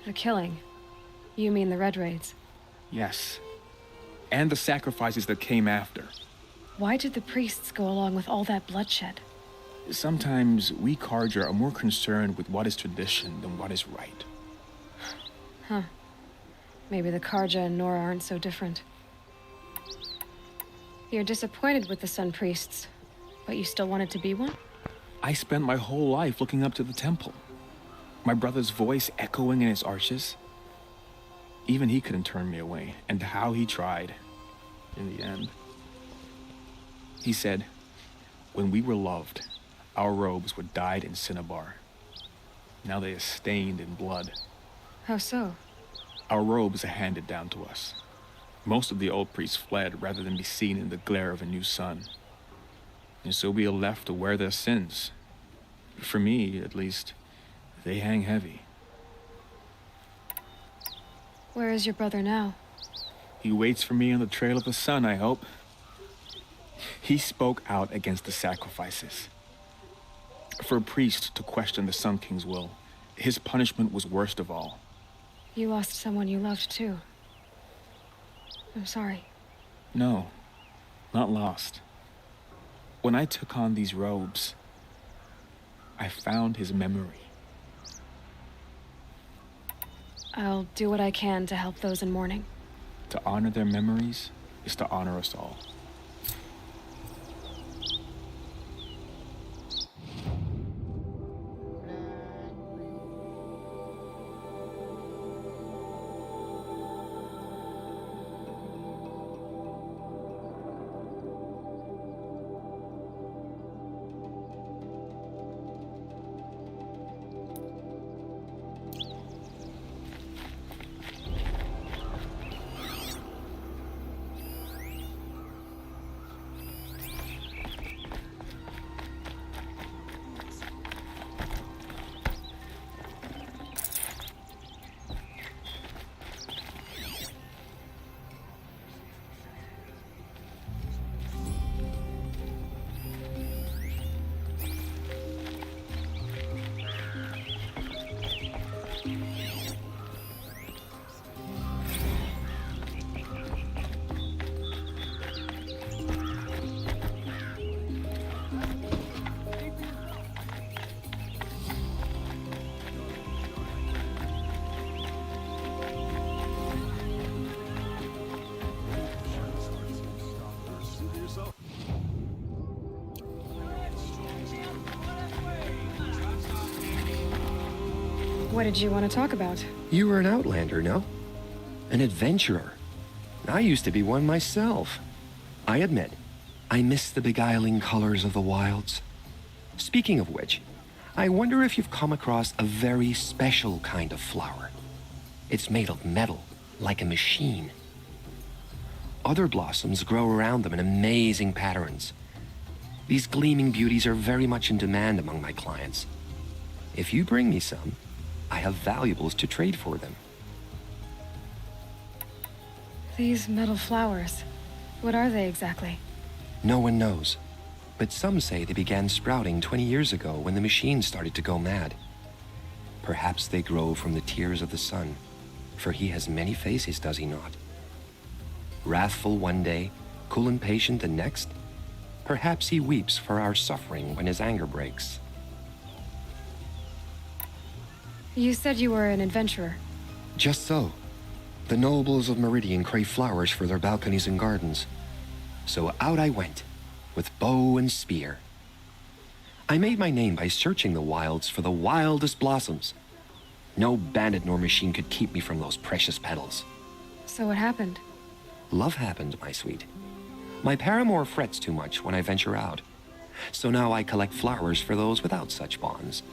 The killing? You mean the Red Raids? Yes. And the sacrifices that came after. Why did the priests go along with all that bloodshed? Sometimes we Carja are more concerned with what is tradition than what is right. Huh. Maybe the Carja and Nora aren't so different. You're disappointed with the Sun Priests, but you still wanted to be one? I spent my whole life looking up to the temple. My brother's voice echoing in its arches. Even he couldn't turn me away, and how he tried, in the end. He said, when we were loved, our robes were dyed in cinnabar. Now they are stained in blood. How so? Our robes are handed down to us. Most of the old priests fled rather than be seen in the glare of a new sun. And so we are left to wear their sins. For me, at least, they hang heavy. Where is your brother now? He waits for me on the trail of the sun, I hope. He spoke out against the sacrifices. For a priest to question the Sun King's will, his punishment was worst of all. You lost someone you loved, too. I'm sorry. No, not lost. When I took on these robes, I found his memory. I'll do what I can to help those in mourning. To honor their memories is to honor us all. What did you want to talk about? You were an outlander, no? An adventurer. I used to be one myself. I admit, I miss the beguiling colors of the wilds. Speaking of which, I wonder if you've come across a very special kind of flower. It's made of metal, like a machine. Other blossoms grow around them in amazing patterns. These gleaming beauties are very much in demand among my clients. If you bring me some, I have valuables to trade for them. These metal flowers, what are they exactly? No one knows, but some say they began sprouting 20 years ago when the machines started to go mad. Perhaps they grow from the tears of the sun, for he has many faces, does he not? Wrathful one day, cool and patient the next? Perhaps he weeps for our suffering when his anger breaks. You said you were an adventurer. Just so. The nobles of Meridian crave flowers for their balconies and gardens. So out I went, with bow and spear. I made my name by searching the wilds for the wildest blossoms. No bandit nor machine could keep me from those precious petals. So what happened? Love happened, my sweet. My paramour frets too much when I venture out. So now I collect flowers for those without such bonds.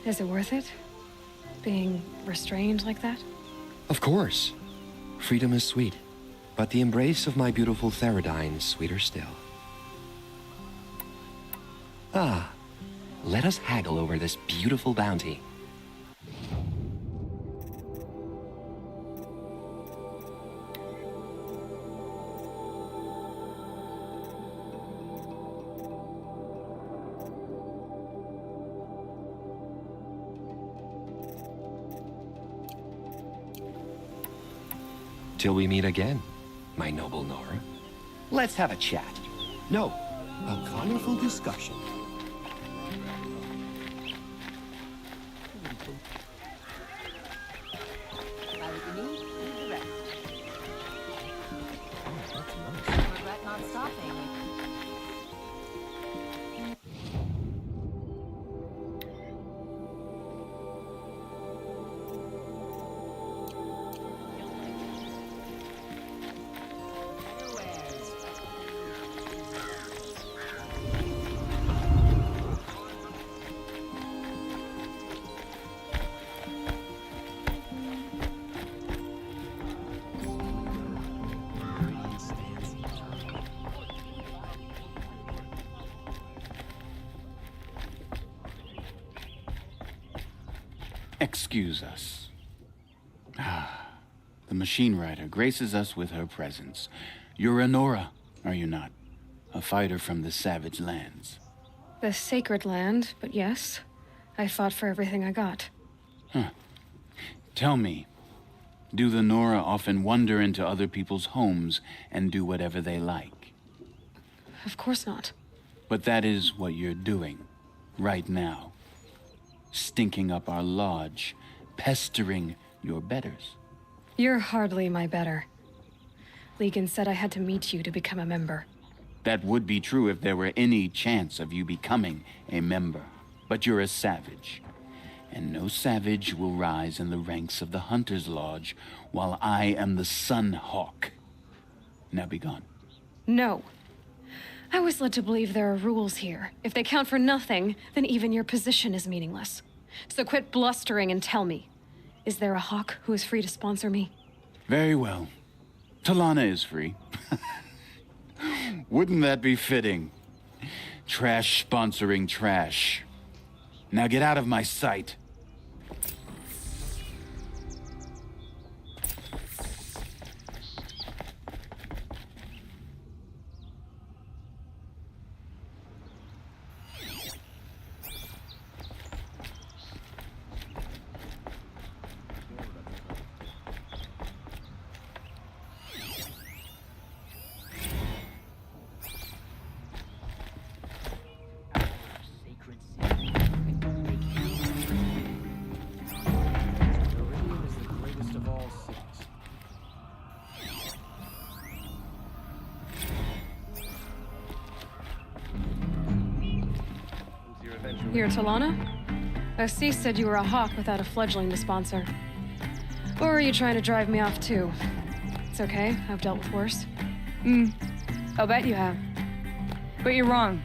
Is it worth it? Being restrained like that? Of course. Freedom is sweet, but the embrace of my beautiful Theradine is sweeter still. Ah, let us haggle over this beautiful bounty. Till we meet again, my noble Nora. Let's have a chat. No, a colorful discussion. Regret not stopping. Excuse us. The machine rider graces us with her presence. You're a Nora, are you not? A fighter from the savage lands. The sacred land, but yes. I fought for everything I got. Tell me, do the Nora often wander into other people's homes and do whatever they like? Of course not. But that is what you're doing, right now. Stinking up our lodge, pestering your betters. You're hardly my better. Legan said I had to meet you to become a member. That would be true if there were any chance of you becoming a member. But you're a savage. And no savage will rise in the ranks of the Hunter's Lodge while I am the Sun Hawk. Now be gone. No. I was led to believe there are rules here. If they count for nothing, then even your position is meaningless. So quit blustering and tell me, is there a Hawk who is free to sponsor me? Very well. Talana is free. Wouldn't that be fitting? Trash sponsoring trash. Now get out of my sight. You're Talana? Assis said you were a Hawk without a fledgling to sponsor. Or are you trying to drive me off too? It's okay, I've dealt with worse. I'll bet you have. But you're wrong.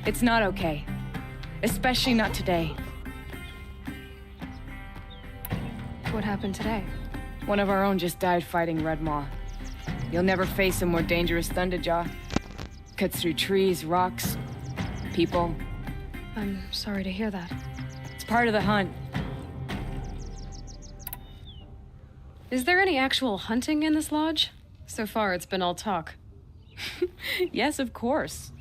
It's not okay. Especially not today. What happened today? One of our own just died fighting Red Maw. You'll never face a more dangerous Thunderjaw. Cuts through trees, rocks, people. I'm sorry to hear that. It's part of the hunt. Is there any actual hunting in this lodge? So far, it's been all talk. Yes, of course.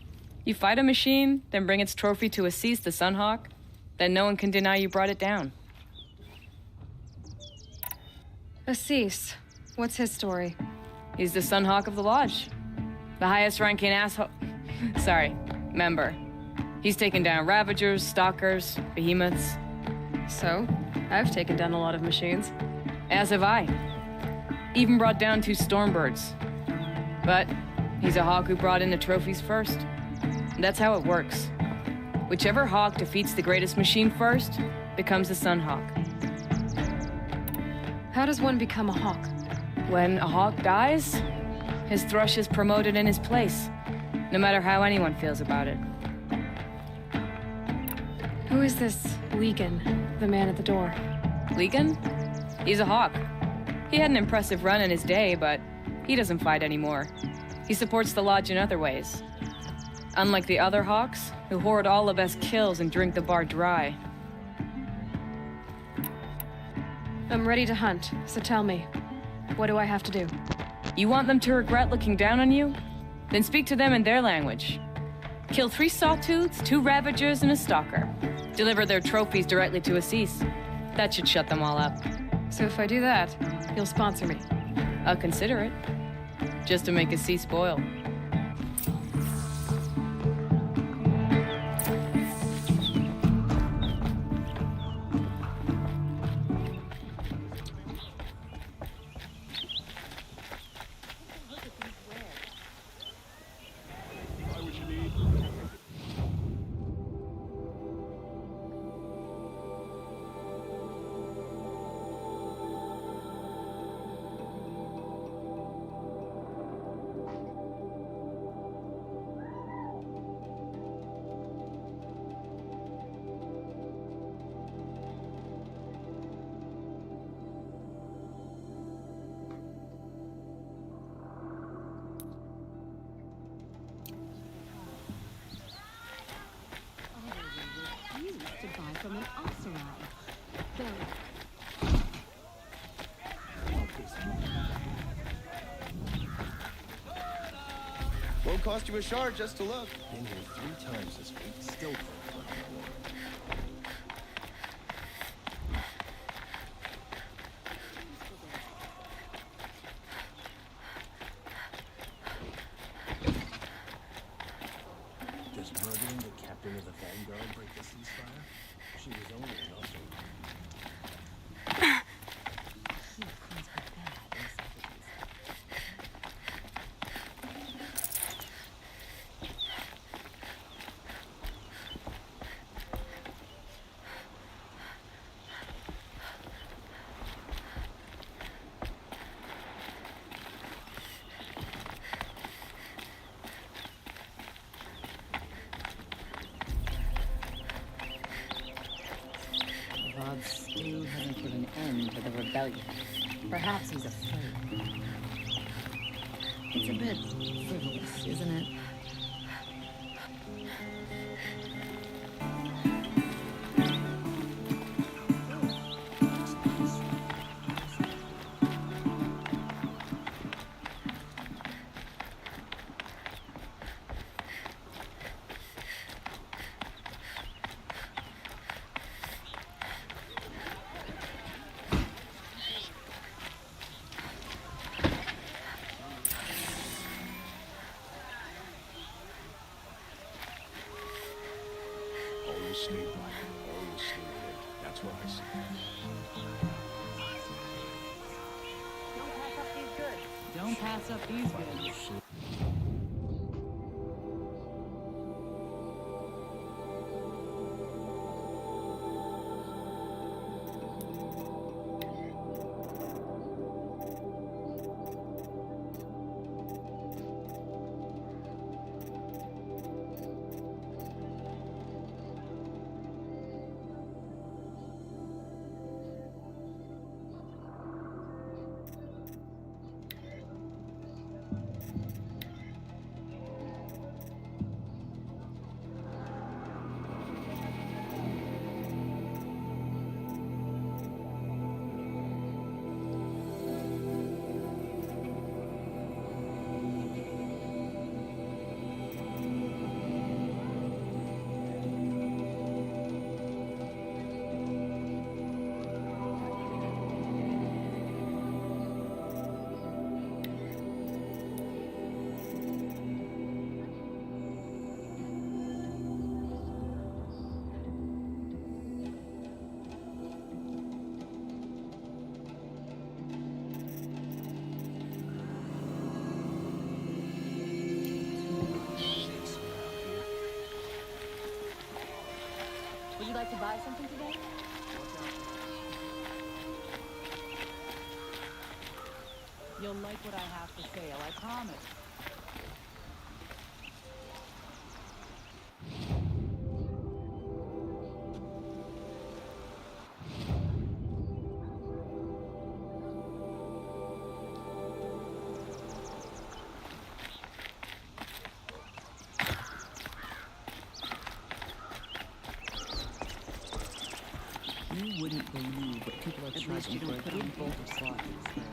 You fight a machine, then bring its trophy to Assis the Sunhawk, then no one can deny you brought it down. Assis, what's his story? He's the Sunhawk of the Lodge. The highest ranking asshole... Sorry, member. He's taken down Ravagers, Stalkers, Behemoths. So, I've taken down a lot of machines. As have I. Even brought down 2 Stormbirds. But he's a Hawk who brought in the trophies first. That's how it works. Whichever Hawk defeats the greatest machine first becomes the Sunhawk. How does one become a Hawk? When a Hawk dies, his Thrush is promoted in his place, no matter how anyone feels about it. Who is this Legan, the man at the door? Legan? He's a Hawk. He had an impressive run in his day, but he doesn't fight anymore. He supports the Lodge in other ways. Unlike the other Hawks, who hoard all the best kills and drink the bar dry. I'm ready to hunt, so tell me, what do I have to do? You want them to regret looking down on you? Then speak to them in their language. Kill 3 Sawtooths, 2 Ravagers, and a Stalker. Deliver their trophies directly to Assis. That should shut them all up. So if I do that, you'll sponsor me? I'll consider it. Just to make Assis spoil. Won't cost you a shard just to look. Been here 3 times this week, still can't find my way. Does murdering the captain of the Vanguard break the ceasefire? She was only an officer. Vodd still hasn't put an end to the rebellion. Perhaps he's afraid. It's a bit frivolous, isn't it? Always stay black, always stay red. That's what I say. Don't pass up these goods. Would you like to buy something today? You'll like what I have for sale, I promise. You wouldn't believe what people are charging for a good bolt of slot these days.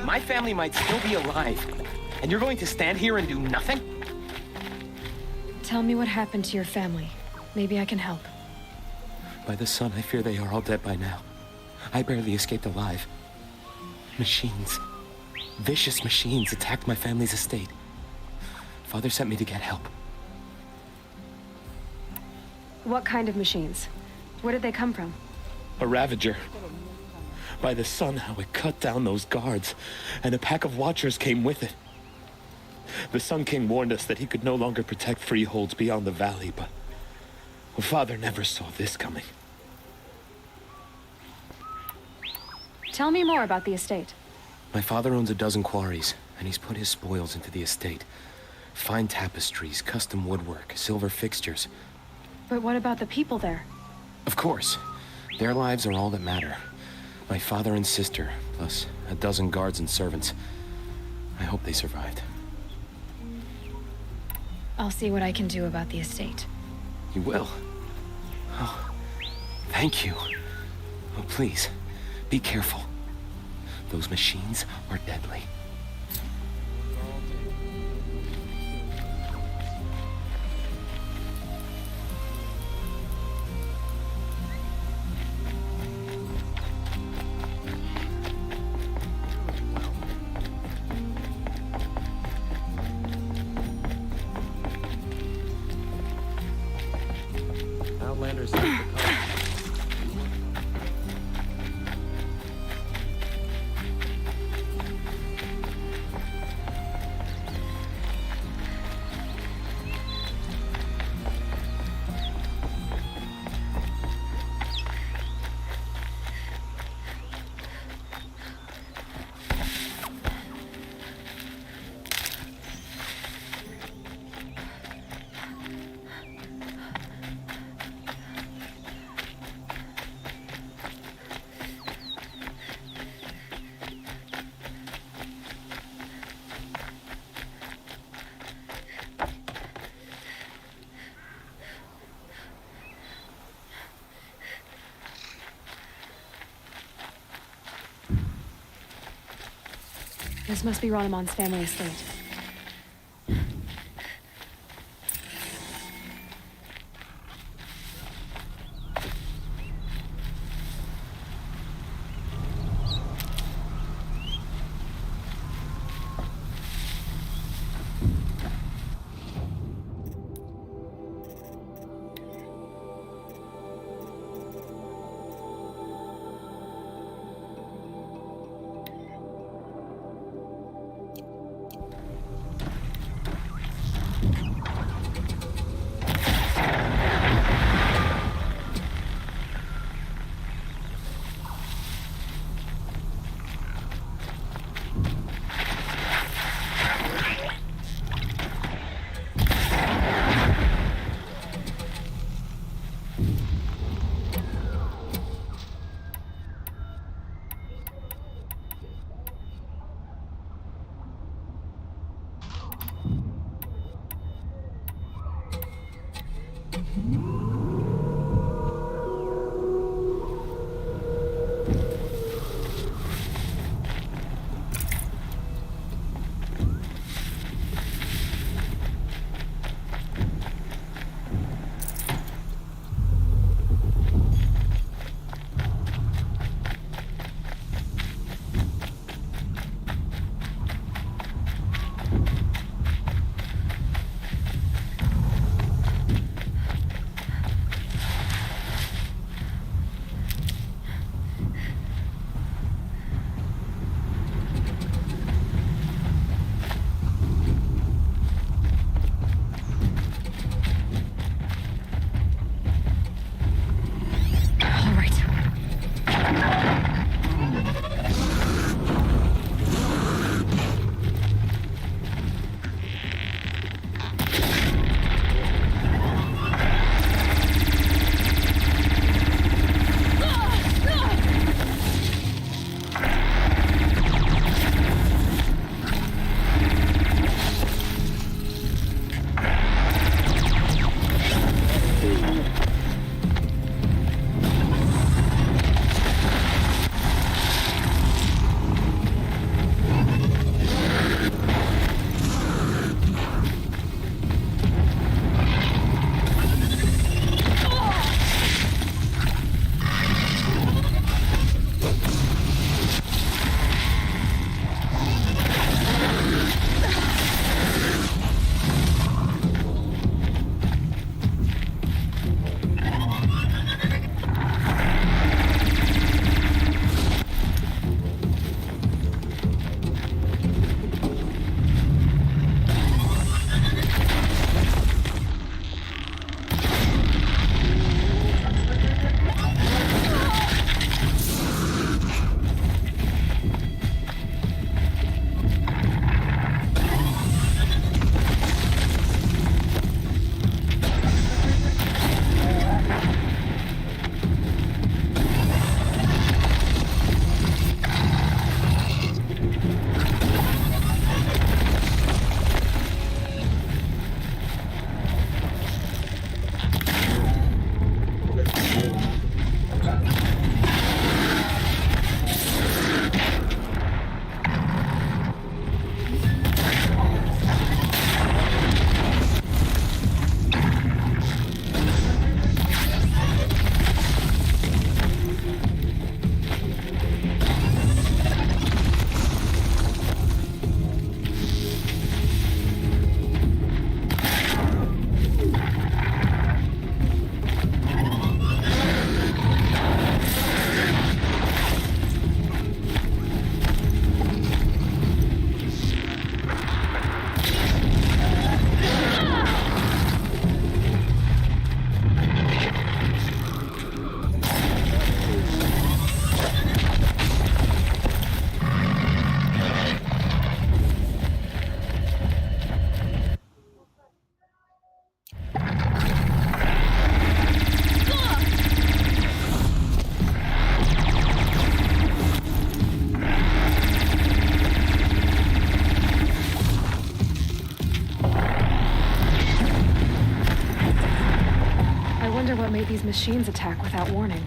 My family might still be alive, and you're going to stand here and do nothing? Tell me what happened to your family. Maybe I can help. By the sun, I fear they are all dead by now. I barely escaped alive. Machines. Vicious machines attacked my family's estate. Father sent me to get help. What kind of machines? Where did they come from? A Ravager. By the sun, how it cut down those guards, and a pack of watchers came with it. The Sun King warned us that he could no longer protect freeholds beyond the valley, but Father never saw this coming. Tell me more about the estate. My father owns a dozen quarries, and he's put his spoils into the estate. Fine tapestries, custom woodwork, silver fixtures. But what about the people there? Of course. Their lives are all that matter. My father and sister, plus a dozen guards and servants. I hope they survived. I'll see what I can do about the estate. You will? Oh, thank you. Oh, please, be careful. Those machines are deadly. Outlanders. This must be Ronamon's family estate. What made these machines attack without warning?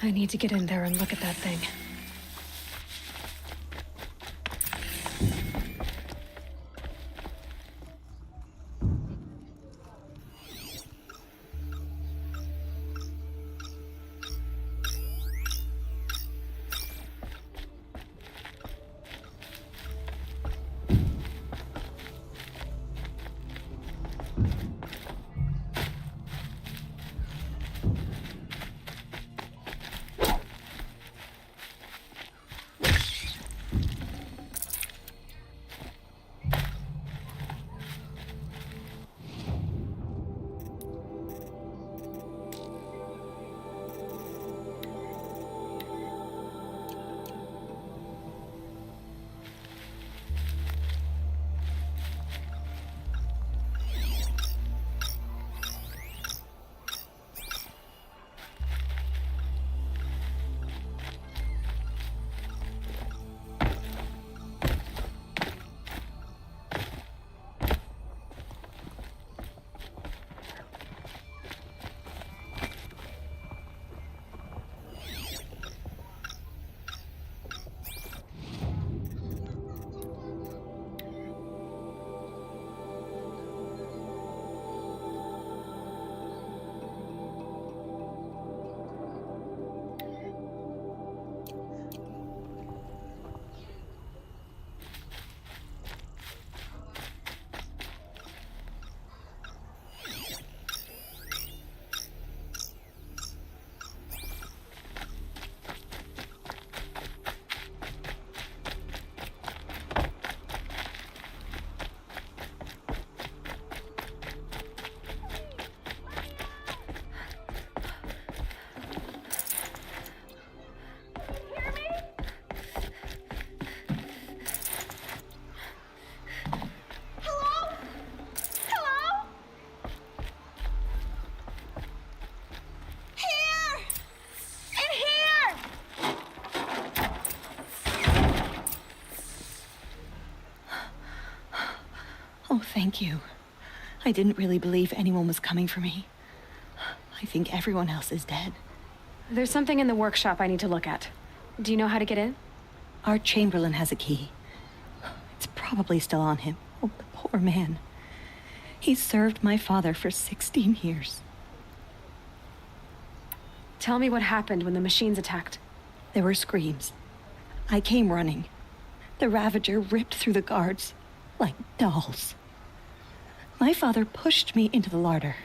I need to get in there and look at that thing. Oh, thank you. I didn't really believe anyone was coming for me. I think everyone else is dead. There's something in the workshop I need to look at. Do you know how to get in? Our Chamberlain has a key. It's probably still on him. Oh, the poor man. He served my father for 16 years. Tell me what happened when the machines attacked. There were screams. I came running. The Ravager ripped through the guards like dolls. My father pushed me into the larder.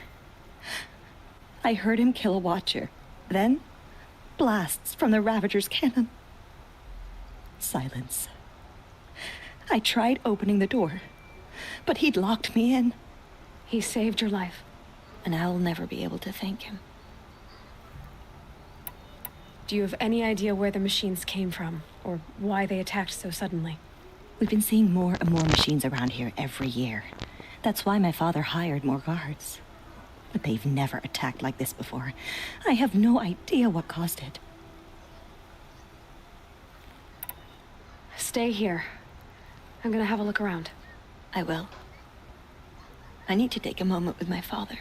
I heard him kill a watcher. Then, blasts from the Ravager's cannon. Silence. I tried opening the door, but he'd locked me in. He saved your life. And I'll never be able to thank him. Do you have any idea where the machines came from, or why they attacked so suddenly? We've been seeing more and more machines around here every year. That's why my father hired more guards. But they've never attacked like this before. I have no idea what caused it. Stay here. I'm gonna have a look around. I will. I need to take a moment with my father.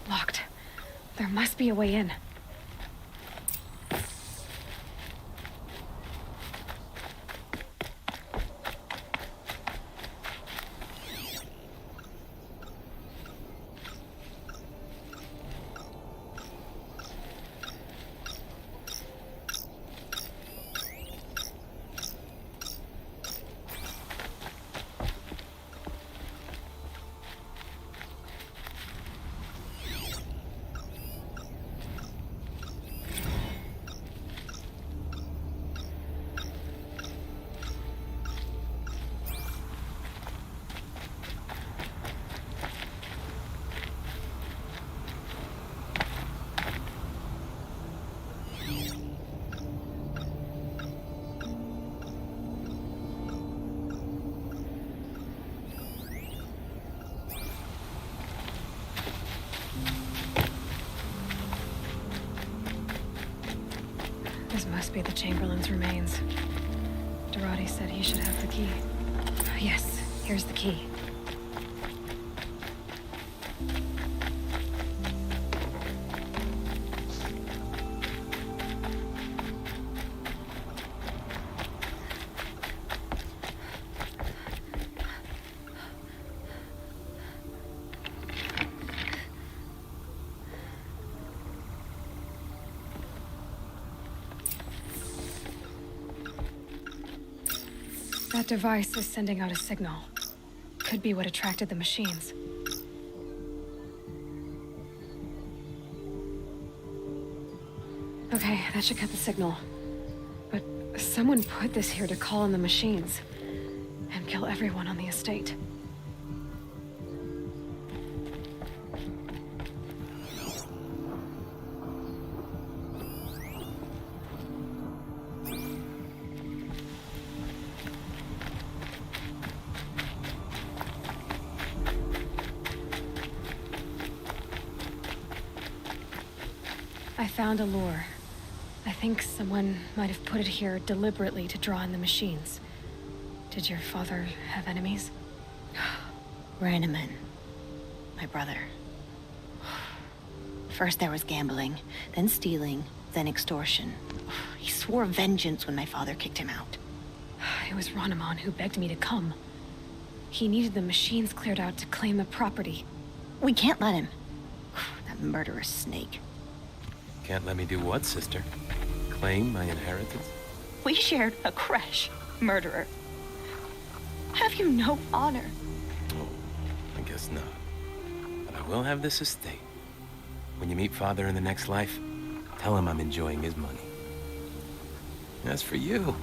Locked. There must be a way in. This must be the Chamberlain's remains. Dorati said he should have the key. Yes, here's the key. That device is sending out a signal. Could be what attracted the machines. Okay, that should cut the signal. But someone put this here to call in the machines and kill everyone on the estate. I found a lure. I think someone might have put it here deliberately to draw in the machines. Did your father have enemies? Rainaman. My brother. First there was gambling, then stealing, then extortion. He swore vengeance when my father kicked him out. It was Ronemon who begged me to come. He needed the machines cleared out to claim the property. We can't let him. That murderous snake. Can't let me do what, sister? Claim my inheritance? We shared a creche, murderer. Have you no honor? Oh, I guess not. But I will have this estate. When you meet Father in the next life, tell him I'm enjoying his money. As for you,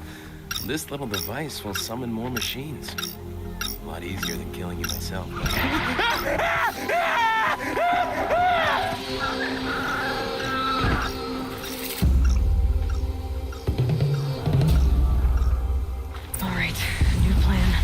this little device will summon more machines. A lot easier than killing you myself. All right, new plan.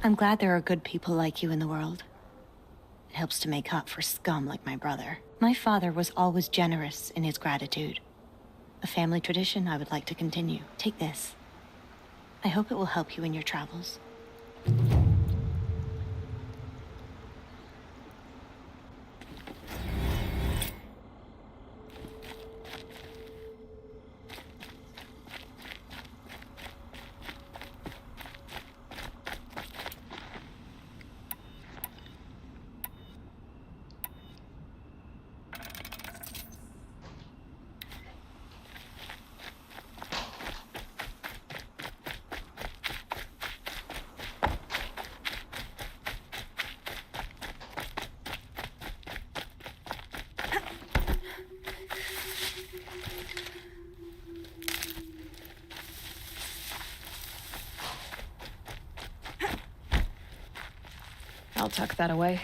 I'm glad there are good people like you in the world. It helps to make up for scum like my brother. My father was always generous in his gratitude. A family tradition I would like to continue. Take this. I hope it will help you in your travels. I'll tuck that away.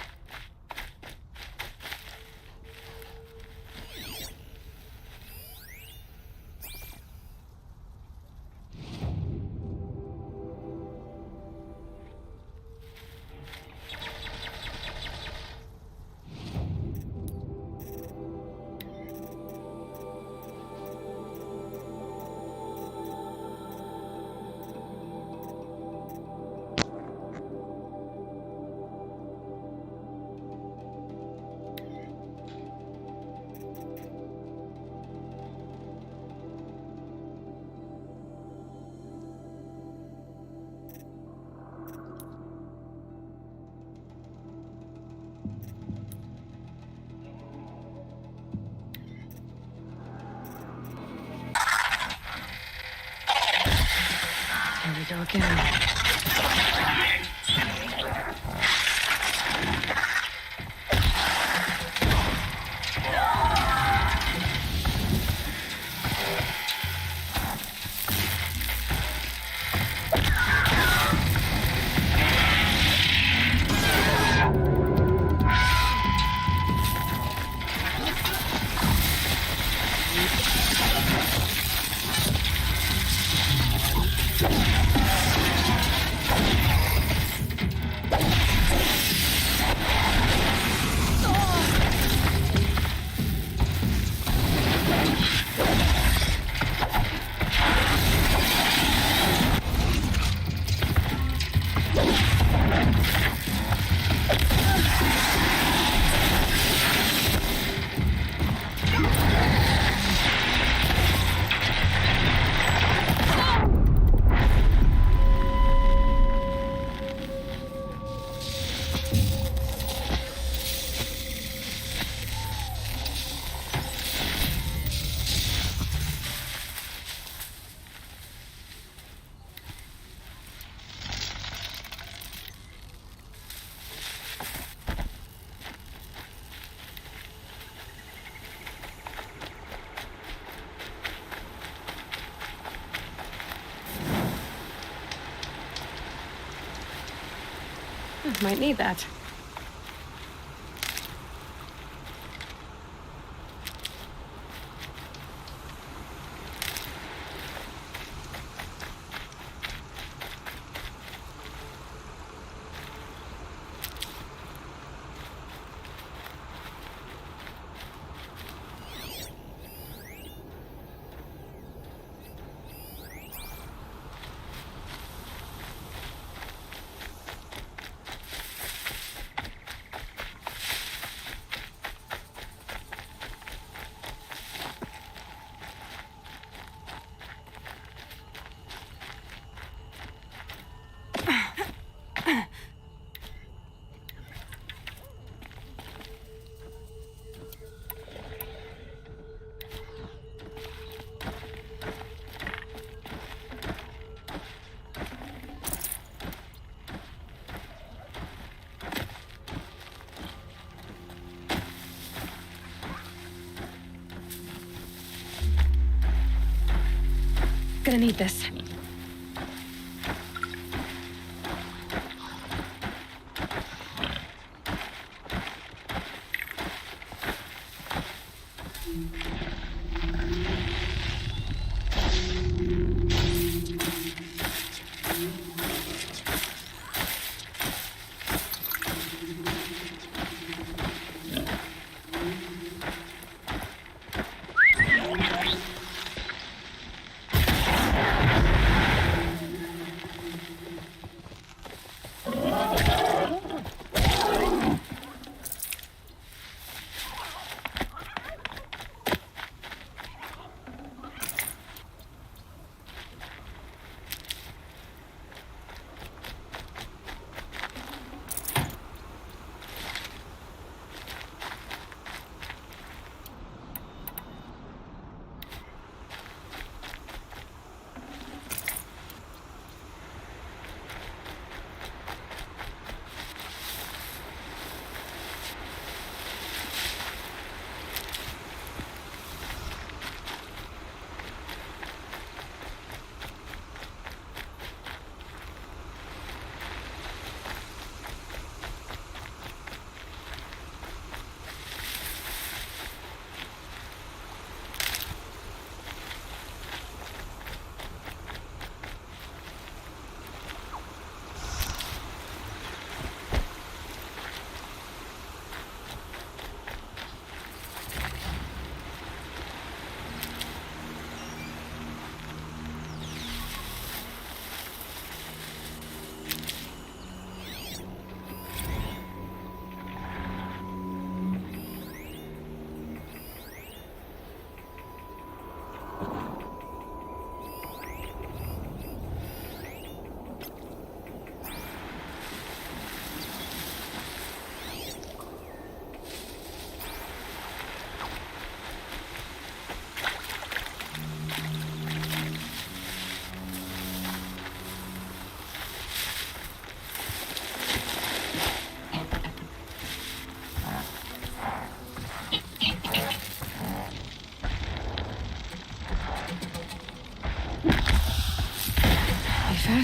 go again. Might need that. Gonna need this.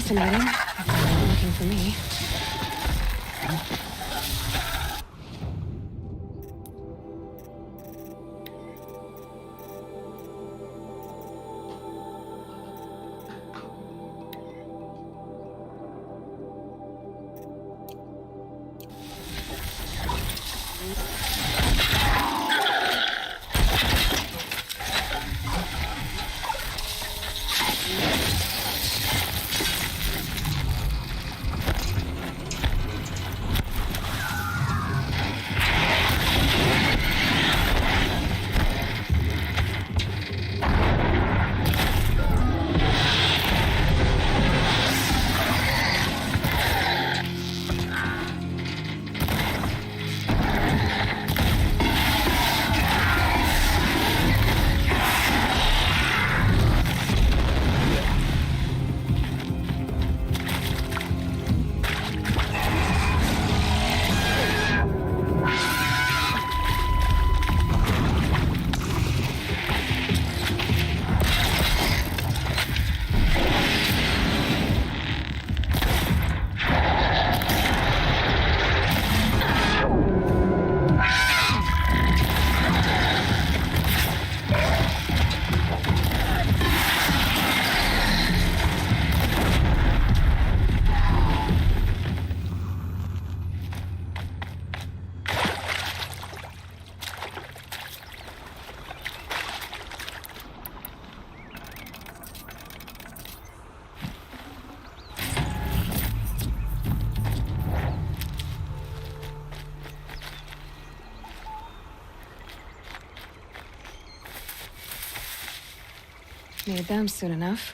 Fascinating. If they weren't looking for me. Made them soon enough.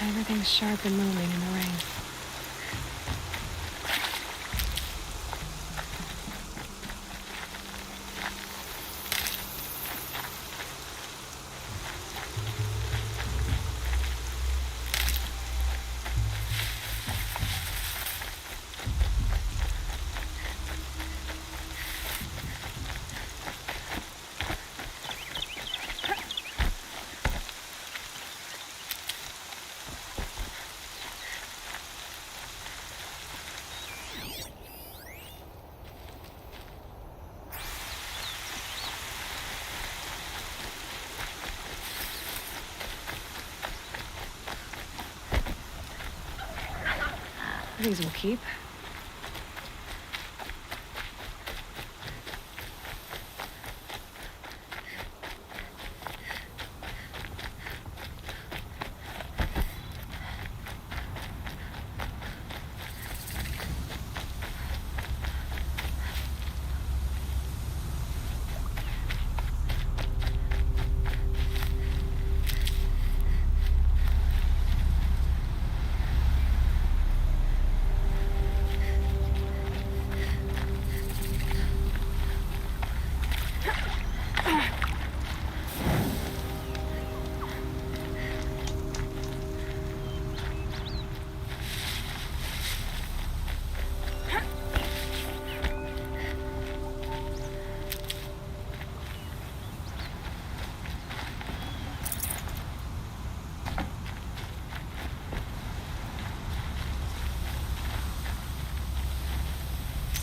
Everything's sharp and moving in the rain. These will keep.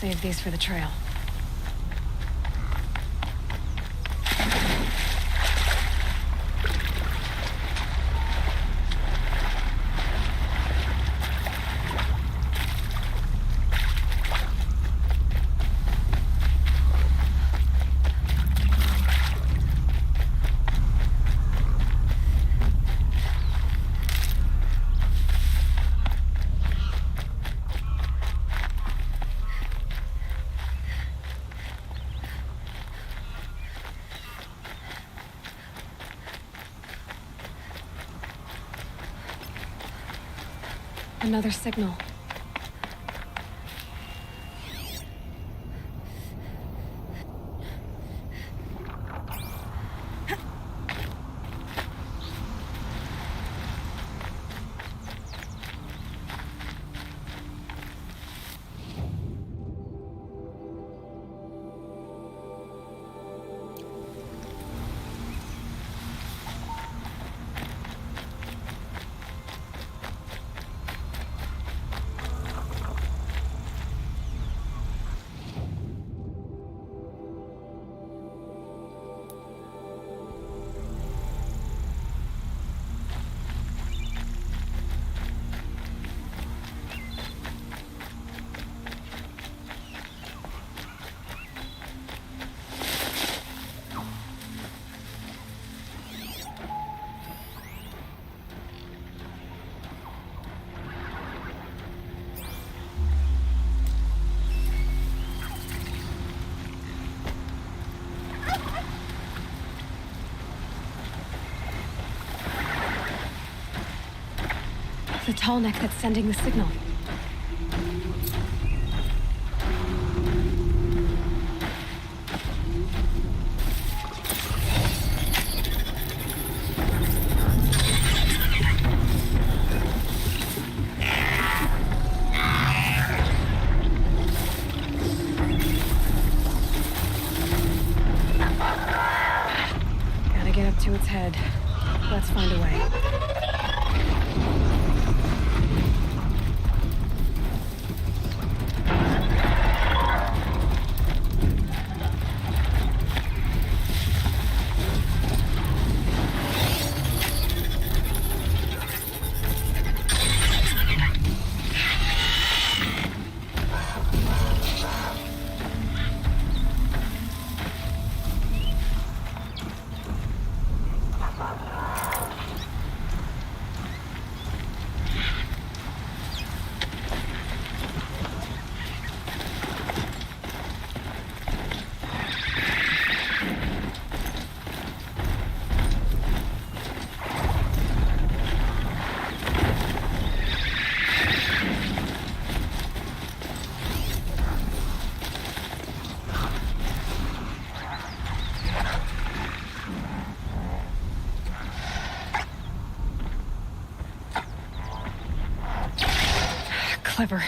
save these for the trail. Another signal. The tall neck that's sending the signal. Gotta get up to its head. Let's find a way. Clever.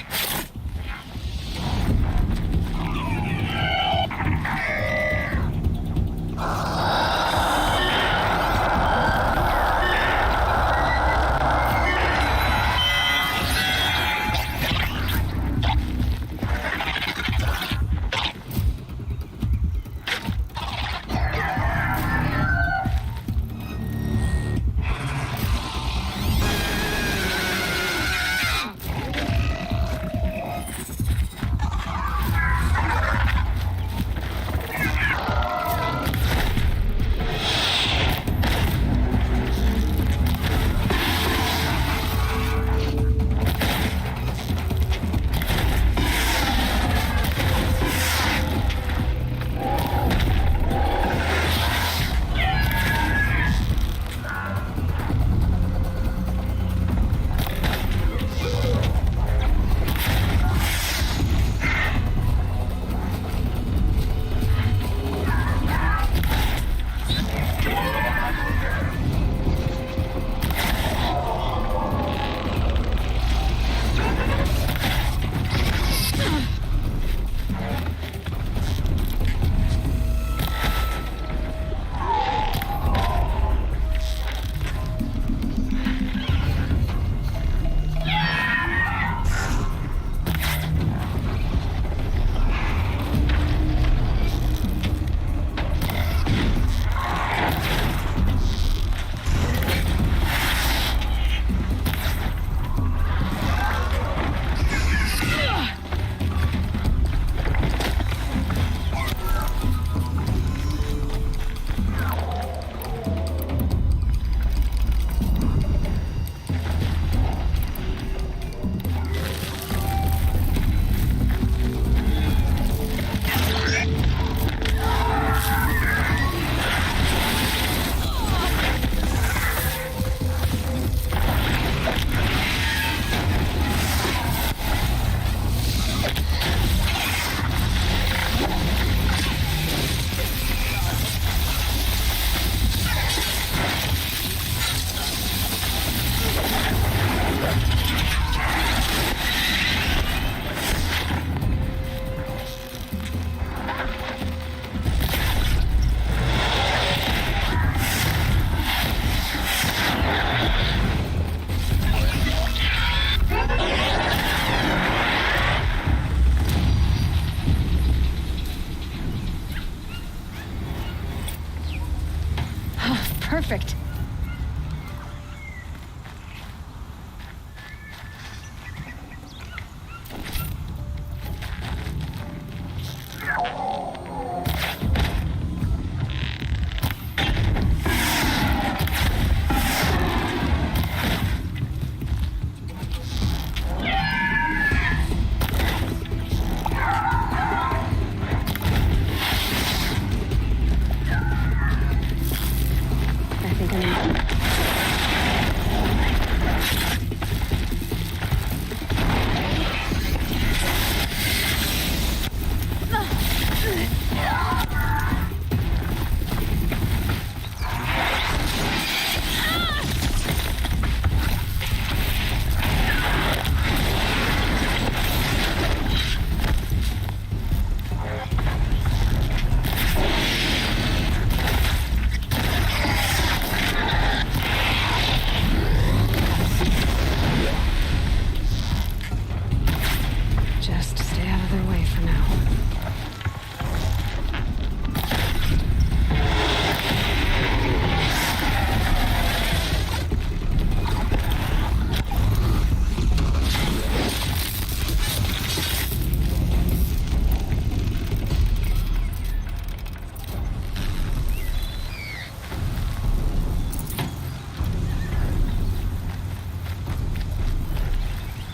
Perfect. Just stay out of their way for now.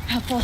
Helpful.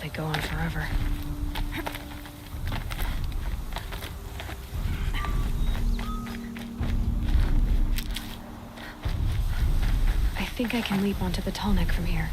They go on forever. I think I can leap onto the tall neck from here.